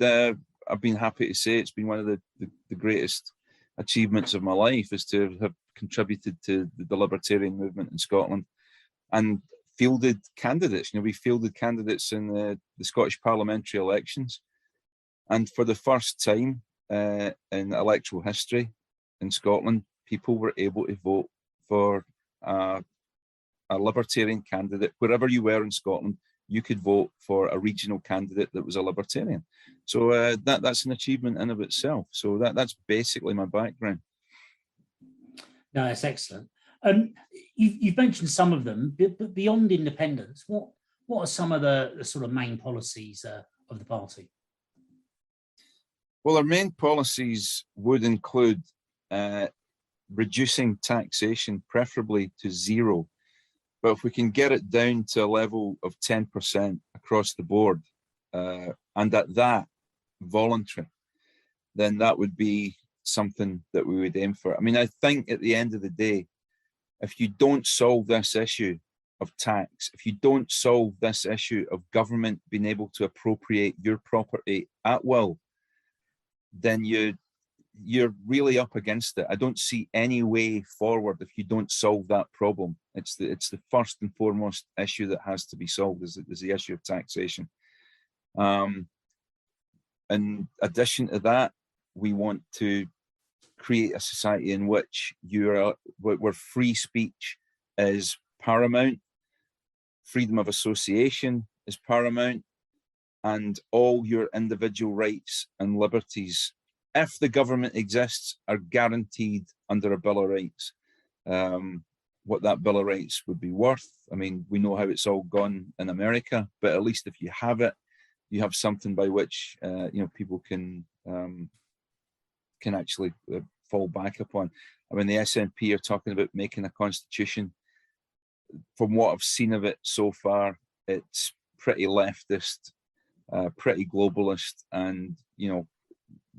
I've been happy to say it's been one of the greatest achievements of my life, is to have contributed to the libertarian movement in Scotland and fielded candidates. We fielded candidates in the Scottish parliamentary elections, and for the first time in electoral history in Scotland, people were able to vote for a libertarian candidate. Wherever you were in Scotland, you could vote for a regional candidate that was a libertarian. So that's an achievement in of itself. So that's basically my background. No, that's excellent. You've mentioned some of them, but beyond independence, what are some of the sort of main policies of the party? Well, our main policies would include reducing taxation, preferably to zero. But if we can get it down to a level of 10% across the board, and at that, voluntary, then that would be something that we would aim for. I mean, I think at the end of the day, if you don't solve this issue of tax, if you don't solve this issue of government being able to appropriate your property at will, then you're really up against it. I don't see any way forward if you don't solve that problem. It's the first and foremost issue that has to be solved, is the issue of taxation. In addition to that, we want to create a society in which where free speech is paramount, freedom of association is paramount, and all your individual rights and liberties, if the government exists, are guaranteed under a Bill of Rights. What that Bill of Rights would be worth, I mean, we know how it's all gone in America, but at least if you have it, you have something by which people can actually fall back upon. I mean, the SNP are talking about making a constitution. From what I've seen of it so far, it's pretty leftist, pretty globalist, and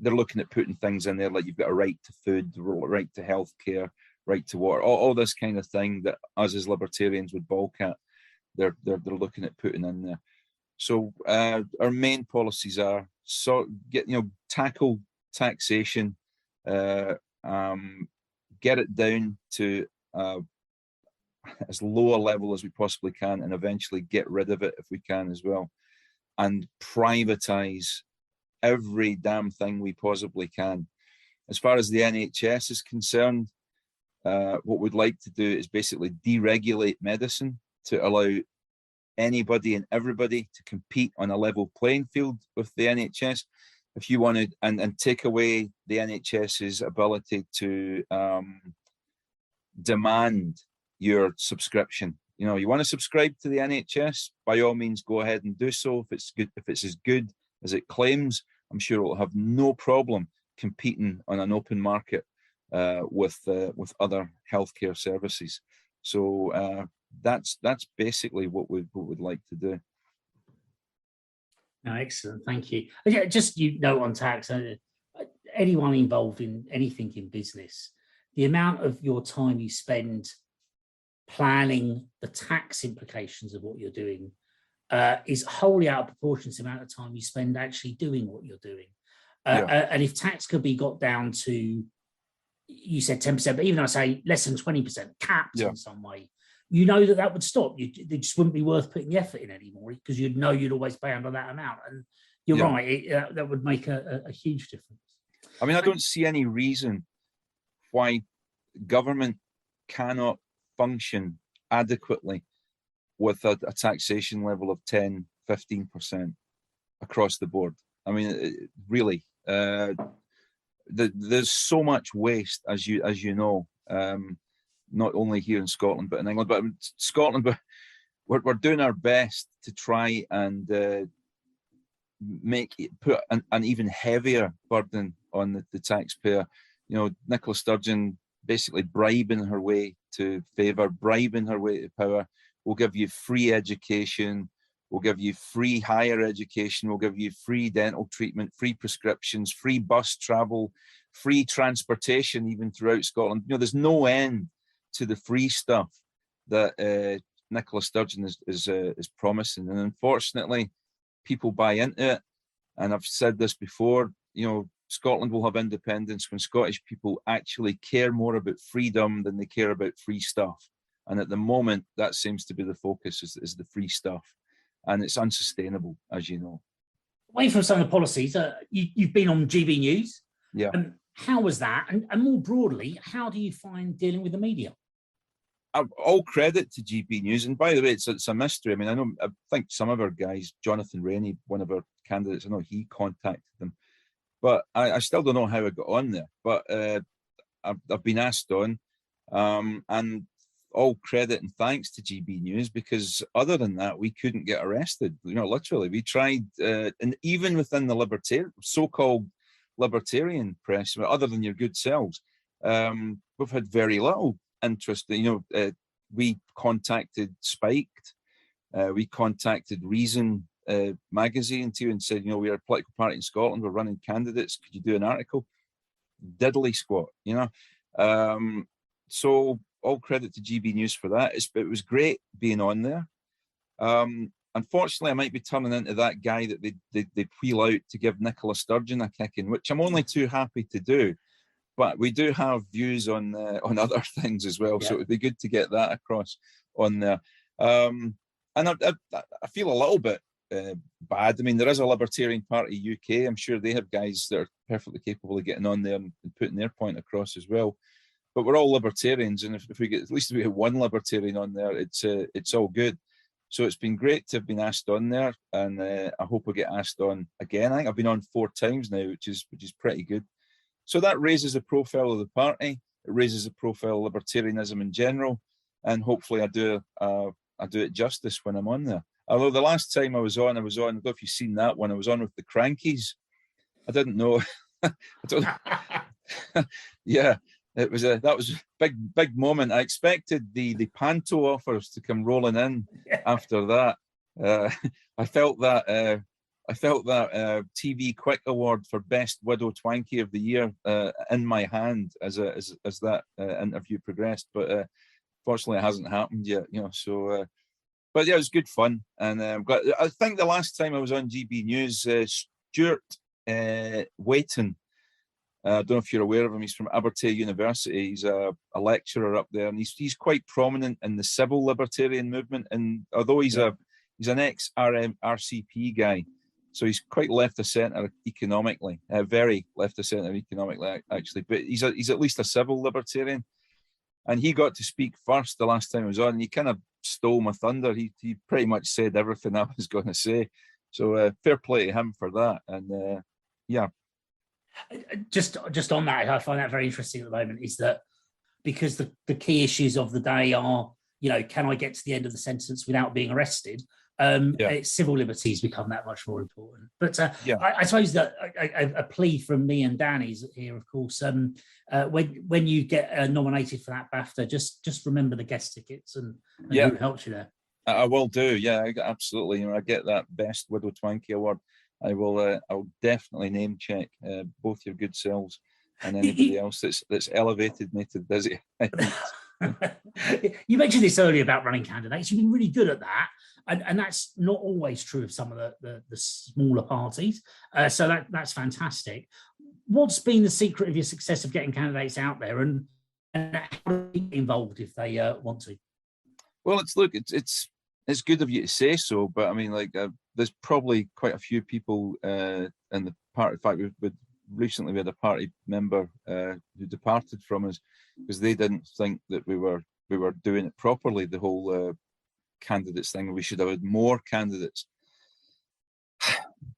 they're looking at putting things in there like you've got a right to food, right to healthcare, right to water, all this kind of thing that us as libertarians would balk at. They're looking at putting in there. So our main policies are tackle taxation, get it down to as low a level as we possibly can, and eventually get rid of it if we can as well, and privatize every damn thing we possibly can. As far as the NHS is concerned, what we'd like to do is basically deregulate medicine to allow anybody and everybody to compete on a level playing field with the NHS. If you wanted, and take away the NHS's ability to demand your subscription. You want to subscribe to the NHS, by all means go ahead and do so. If it's good, if it's as good as it claims, I'm sure it'll have no problem competing on an open market with other healthcare services. So that's basically what we'd like to do. No, excellent, thank you. Just on tax, anyone involved in anything in business, the amount of your time you spend planning the tax implications of what you're doing is wholly out of proportion to the amount of time you spend actually doing what you're doing. And if tax could be got down to, you said 10%, but even I say less than 20%, capped in some way, that would stop. It just wouldn't be worth putting the effort in anymore, because you'd always pay under that amount. And you're right, that would make a huge difference. I mean, I don't see any reason why government cannot function adequately with a taxation level of 10-15% across the board. I mean, really, there's so much waste, as you know, not only here in Scotland but in England, but in Scotland. But we're doing our best to try and put an even heavier burden on the taxpayer. Nicola Sturgeon basically bribing her way to favour, bribing her way to power. We'll give you free education, we'll give you free higher education, we'll give you free dental treatment, free prescriptions, free bus travel, free transportation even throughout Scotland. There's no end to the free stuff that Nicola Sturgeon is promising. And unfortunately, people buy into it. And I've said this before, Scotland will have independence when Scottish people actually care more about freedom than they care about free stuff. And at the moment, that seems to be the focus, is the free stuff. And it's unsustainable, as you know. Away from some of the policies, you've been on GB News. Yeah. How was that? And more broadly, how do you find dealing with the media? All credit to GB News. And by the way, it's a mystery. I mean, I think some of our guys, Jonathan Rainey, one of our candidates, I know he contacted them. But I still don't know how I got on there. But I've been asked on. And all credit and thanks to GB News, because other than that, we couldn't get arrested. Literally, we tried, and even within the so-called libertarian press, other than your good selves, we've had very little interest. We contacted Spiked, we contacted Reason magazine too, and said, we're a political party in Scotland, we're running candidates, could you do an article? Diddly squat, so all credit to GB News for that. It was great being on there. Unfortunately, I might be turning into that guy that they wheel out to give Nicola Sturgeon a kicking, which I'm only too happy to do. But we do have views on other things as well, so it would be good to get that across on there. And I feel a little bit bad. I mean, there is a Libertarian Party UK. I'm sure they have guys that are perfectly capable of getting on there and putting their point across as well. But we're all libertarians, and if we get, at least we have one libertarian on there, it's all good. So it's been great to have been asked on there, and I hope I get asked on again. I think I've been on 4 times now, which is pretty good. So that raises the profile of the party. It raises the profile of libertarianism in general, and hopefully I do it justice when I'm on there. Although the last time I was on, I don't know if you've seen that one, I was on with the Crankies. I didn't know. Yeah. That was a big moment. I expected the panto offers to come rolling in after that. I felt that TV Quick Award for Best Widow Twankie of the Year in my hand as that interview progressed. But fortunately, it hasn't happened yet. So. But yeah, it was good fun, and I'm glad. I think the last time I was on GB News, Stuart Waiton. I don't know if you're aware of him. He's from Abertay University. He's a lecturer up there, and he's quite prominent in the civil libertarian movement. And although he's an ex-RCP guy, so he's quite left of centre economically, very left of centre economically actually. But he's at least a civil libertarian, and he got to speak first the last time I was on. And he kind of stole my thunder. He pretty much said everything I was going to say. So fair play to him for that. And yeah. Just on that, I find that very interesting at the moment, is that because the key issues of the day are, can I get to the end of the sentence without being arrested? Civil liberties become that much more important. But I suppose that a plea from me and Danny's here, of course, when you get nominated for that BAFTA, just remember the guest tickets and who helps you there. I will do. Yeah, absolutely. I get that Best Widow Twankie award. I'll definitely name check both your good selves and anybody else that's elevated me to dizzy. You mentioned this earlier about running candidates. You've been really good at that, and that's not always true of some of the smaller parties. So that's fantastic. What's been the secret of your success of getting candidates out there, and how do they get involved if they want to? Well, it's good of you to say so, but I mean, there's probably quite a few people in the party. In fact, recently we had a party member who departed from us because they didn't think that we were doing it properly. The whole candidates thing. We should have had more candidates.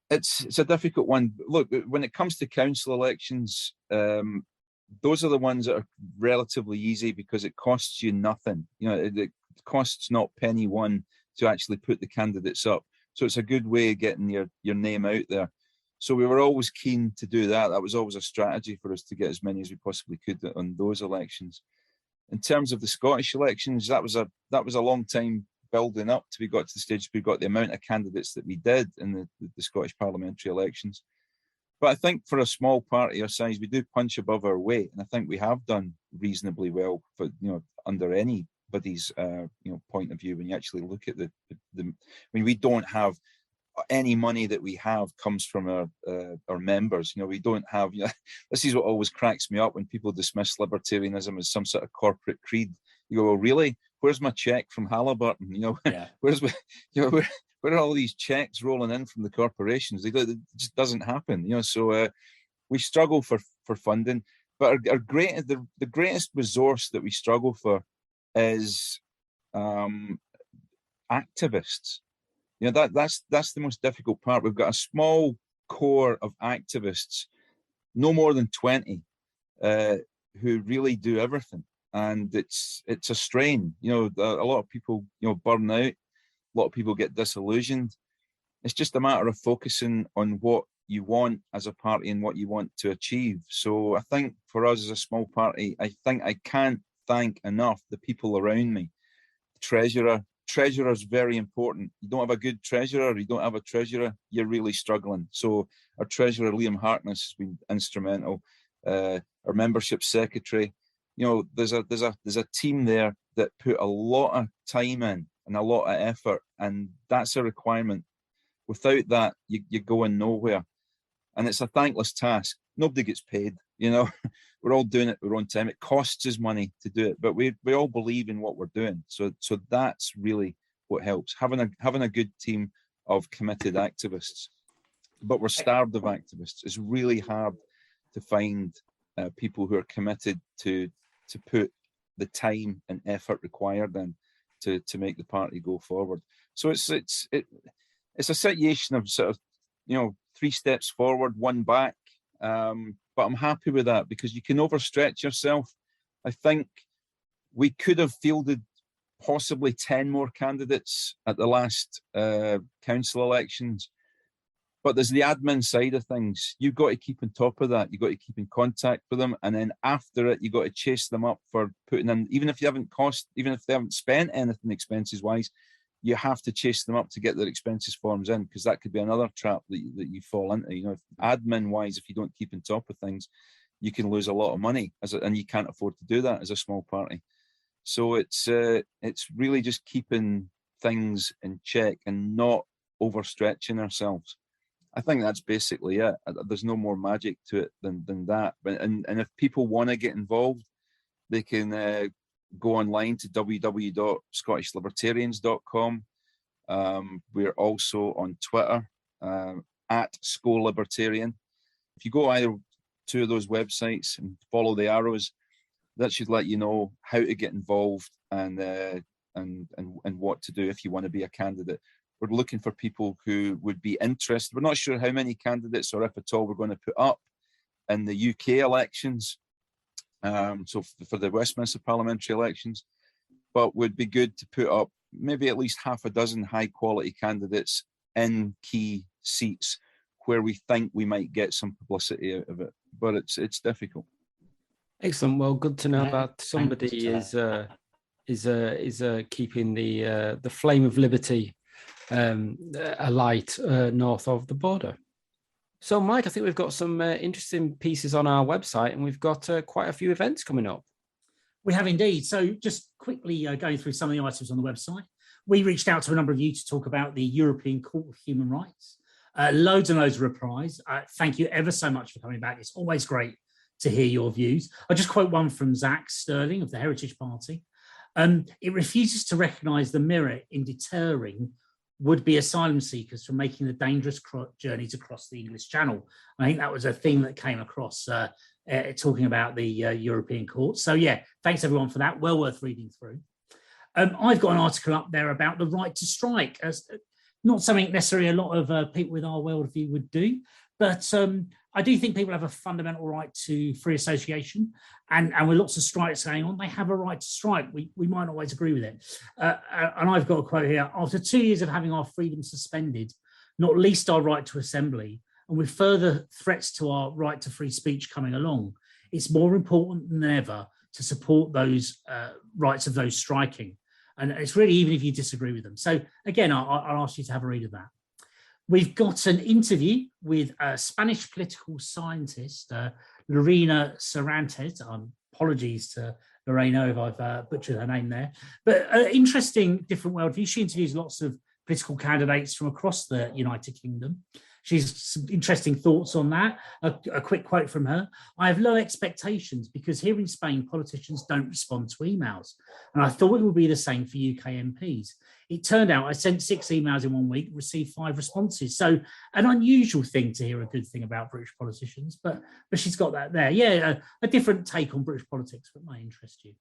It's a difficult one. Look, when it comes to council elections, those are the ones that are relatively easy because it costs you nothing. It costs not penny one to actually put the candidates up. So it's a good way of getting your name out there. So we were always keen to do that. That was always a strategy for us to get as many as we possibly could on those elections. In terms of the Scottish elections, that was a long time building up till we got to the stage we got the amount of candidates that we did in the Scottish parliamentary elections. But I think for a small party our size, we do punch above our weight, and I think we have done reasonably well for under anybody's point of view. When you actually look at the we don't have any money that we have comes from our members. We don't have. This is what always cracks me up when people dismiss libertarianism as some sort of corporate creed. You go, well, really? Where's my check from Halliburton? Yeah. Where are all these checks rolling in from the corporations? It just doesn't happen. So we struggle for funding, but the greatest resource that we struggle for is activists. That's the most difficult part. We've got a small core of activists, no more than 20, who really do everything, and it's a strain. A lot of people burn out. A lot of people get disillusioned. It's just a matter of focusing on what you want as a party and what you want to achieve. So I think for us as a small party, I think I can't thank enough the people around me. Treasurer is very important. You don't have a good treasurer, you don't have a treasurer, you're really struggling. So our treasurer, Liam Harkness, has been instrumental. Our membership secretary, there's a team there that put a lot of time in and a lot of effort, and that's a requirement. Without that, you're going nowhere. And it's a thankless task. Nobody gets paid, We're all doing it at our own time. It costs us money to do it, but we all believe in what we're doing. So that's really what helps. Having a good team of committed activists. But we're starved of activists. It's really hard to find people who are committed to put the time and effort required in to make the party go forward. So it's a situation of sort of 3 steps forward, 1 back. But I'm happy with that because you can overstretch yourself. I think we could have fielded possibly 10 more candidates at the last council elections. But there's the admin side of things. You've got to keep on top of that. You've got to keep in contact with them. And then after it, you've got to chase them up for putting in, even if they haven't spent anything expenses wise, you have to chase them up to get their expenses forms in, because that could be another trap that you fall into. Admin wise, if you don't keep on top of things, you can lose a lot of money and you can't afford to do that as a small party. So it's really just keeping things in check and not overstretching ourselves. I think that's basically it. There's no more magic to it than that. And if people want to get involved, they can go online to www.scottishlibertarians.com. We're also on Twitter at @ScoLibertarian. If you go either 2 of those websites and follow the arrows, that should let you know how to get involved and what to do if you want to be a candidate. We're looking for people who would be interested. We're not sure how many candidates or if at all we're going to put up in the UK elections. So for the Westminster parliamentary elections, but would be good to put up maybe at least 6 high quality candidates in key seats where we think we might get some publicity out of it, but it's difficult. Excellent. Well, good to know that somebody is keeping the flame of liberty alight north of the border. So, Mike, I think we've got some interesting pieces on our website, and we've got quite a few events coming up. We have indeed. So just quickly going through some of the items on the website. We reached out to a number of you to talk about the European Court of Human Rights. Loads and loads of replies. Thank you ever so much for coming back. It's always great to hear your views. I'll just quote one from Zach Sterling of the Heritage Party. It refuses to recognise the merit in deterring would-be asylum seekers from making the dangerous journeys across the English Channel. I think that was a theme that came across talking about the European Court. So yeah, thanks everyone for that. Well worth reading through. I've got an article up there about the right to strike. Not something necessarily a lot of people with our worldview would do, but I do think people have a fundamental right to free association, and with lots of strikes going on, they have a right to strike. We might not always agree with it. And I've got a quote here. After 2 years of having our freedom suspended, not least our right to assembly, and with further threats to our right to free speech coming along, it's more important than ever to support those rights of those striking. And it's really even if you disagree with them. So again, I'll ask you to have a read of that. We've got an interview with a Spanish political scientist, Lorena Cervantes. Apologies to Lorena if I've butchered her name there. But interesting, different worldview. She interviews lots of political candidates from across the United Kingdom. She's some interesting thoughts on that. A quick quote from her: "I have low expectations because here in Spain, politicians don't respond to emails. And I thought it would be the same for UK MPs. It turned out I sent 6 emails in 1 week, received 5 responses." So an unusual thing to hear a good thing about British politicians, but she's got that there. Yeah, a different take on British politics, but might interest you.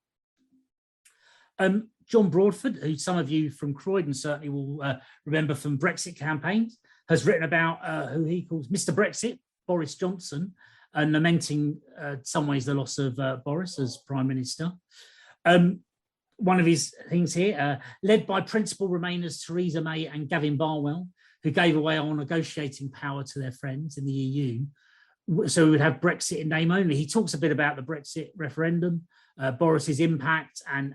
John Broadford, who some of you from Croydon certainly will remember from Brexit campaigns, has written about who he calls Mr. Brexit, Boris Johnson, and lamenting in some ways the loss of Boris as Prime Minister. One of his things here, led by principal Remainers Theresa May and Gavin Barwell, who gave away all negotiating power to their friends in the EU. So we would have Brexit in name only. He talks a bit about the Brexit referendum, Boris's impact, and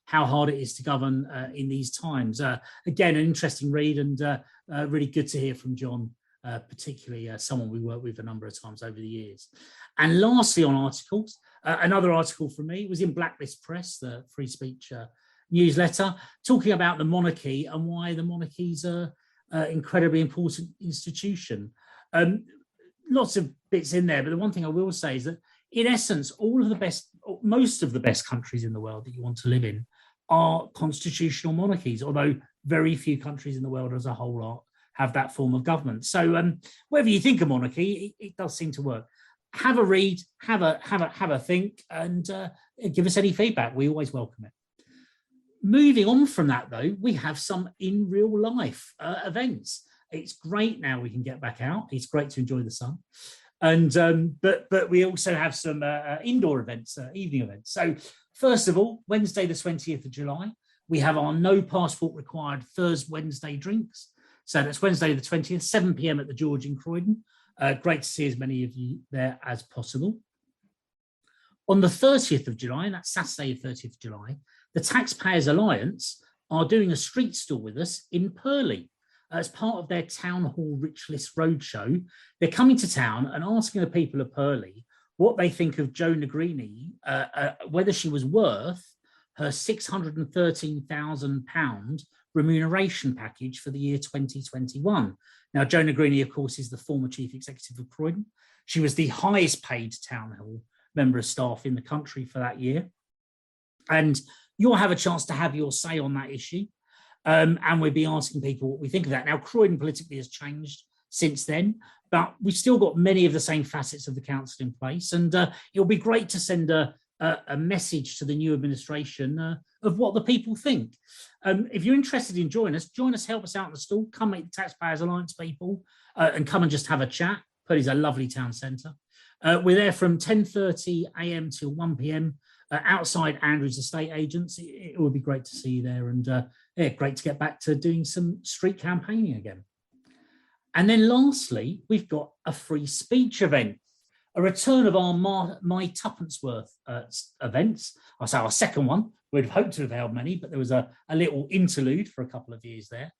how hard it is to govern in these times. Again, an interesting read, and really good to hear from John, particularly someone we worked with a number of times over the years. And lastly, on articles, another article from me was in Blacklist Press, the free speech newsletter, talking about the monarchy and why the monarchy is an incredibly important institution. Lots of bits in there, but the one thing I will say is that, in essence, most of the best countries in the world that you want to live in are constitutional monarchies, although very few countries in the world as a whole have that form of government. So whatever you think of monarchy, it does seem to work. Have a read, have a think, and give us any feedback. We always welcome it. Moving on from that, though, we have some in real life events. It's great now we can get back out. It's great to enjoy the sun. And but we also have some indoor events, evening events. So first of all, Wednesday the 20th of July, we have our no passport required Thursday Wednesday drinks. So that's Wednesday the 20th, 7 p.m. at the George in Croydon. Great to see as many of you there as possible. On the 30th of July, and that's Saturday the 30th of July, the Taxpayers Alliance are doing a street stall with us in Purley. As part of their Town Hall Rich List Roadshow, they're coming to town and asking the people of Purley what they think of Jo Negrini, whether she was worth her £613,000 remuneration package for the year 2021. Now, Jo Negrini, of course, is the former Chief Executive of Croydon. She was the highest paid Town Hall member of staff in the country for that year. And you'll have a chance to have your say on that issue. And we'll be asking people what we think of that. Now, Croydon politically has changed since then, but we've still got many of the same facets of the council in place. And it'll be great to send a message to the new administration of what the people think. If you're interested in join us, help us out in the stall, come meet the Taxpayers Alliance people and come and just have a chat. Purley's a lovely town centre. We're there from 10:30 a.m. till 1 p.m. Outside Andrews Estate Agents. It would be great to see you there, and yeah, great to get back to doing some street campaigning again. And then lastly, we've got a free speech event, a return of our My Tuppence Worth events. I'll say our second one. We'd have hoped to have held many, but there was a little interlude for a couple of years there.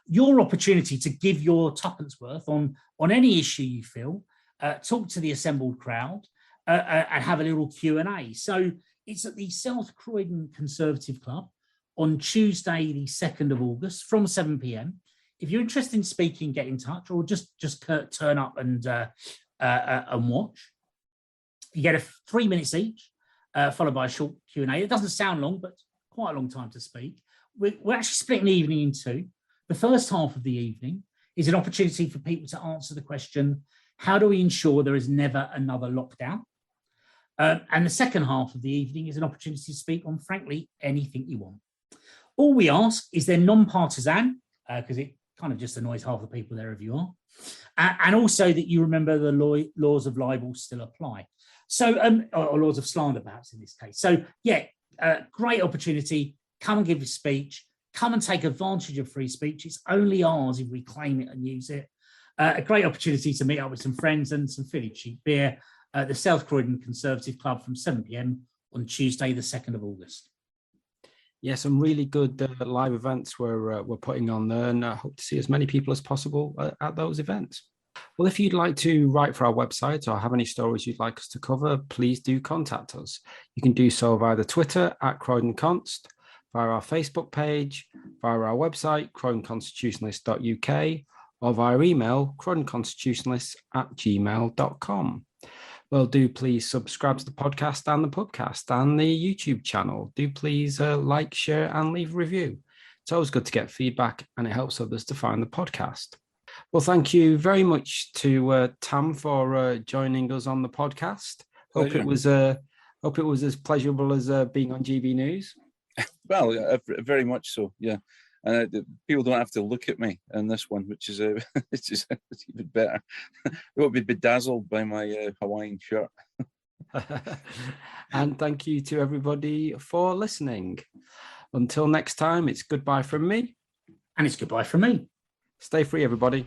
Your opportunity to give your tuppence worth on any issue you feel, talk to the assembled crowd, and have a little Q&A. So it's at the South Croydon Conservative Club on Tuesday, the 2nd of August from 7 p.m. If you're interested in speaking, get in touch, or just turn up and watch. You get 3 minutes each, followed by a short Q&A. It doesn't sound long, but quite a long time to speak. We're actually splitting the evening in two. The first half of the evening is an opportunity for people to answer the question, how do we ensure there is never another lockdown? And the second half of the evening is an opportunity to speak on, frankly, anything you want. All we ask is they're non-partisan, because it kind of just annoys half the people there if you are, and also that you remember the laws of libel still apply. So, or laws of slander, perhaps in this case. So, yeah, great opportunity. Come and give a speech. Come and take advantage of free speech. It's only ours if we claim it and use it. A great opportunity to meet up with some friends and some fairly cheap beer at the South Croydon Conservative Club from 7 p.m. on Tuesday, the 2nd of August. Yeah, some really good live events we're putting on there, and I hope to see as many people as possible at those events. Well, if you'd like to write for our website or have any stories you'd like us to cover, please do contact us. You can do so via the Twitter @CroydonConst, via our Facebook page, via our website, croydonconstitutionalist.uk, or via email, croydonconstitutionalists@gmail.com. Well, do please subscribe to the podcast and the podcast and the YouTube channel. Do please like, share, and leave a review. It's always good to get feedback, and it helps others to find the podcast. Well, thank you very much to Tam for joining us on the podcast. Hope it was as pleasurable as being on GB News. Well, very much so, yeah. And people don't have to look at me in this one, which is it's even better. They won't be bedazzled by my Hawaiian shirt. And thank you to everybody for listening. Until next time, it's goodbye from me. And it's goodbye from me. Stay free, everybody.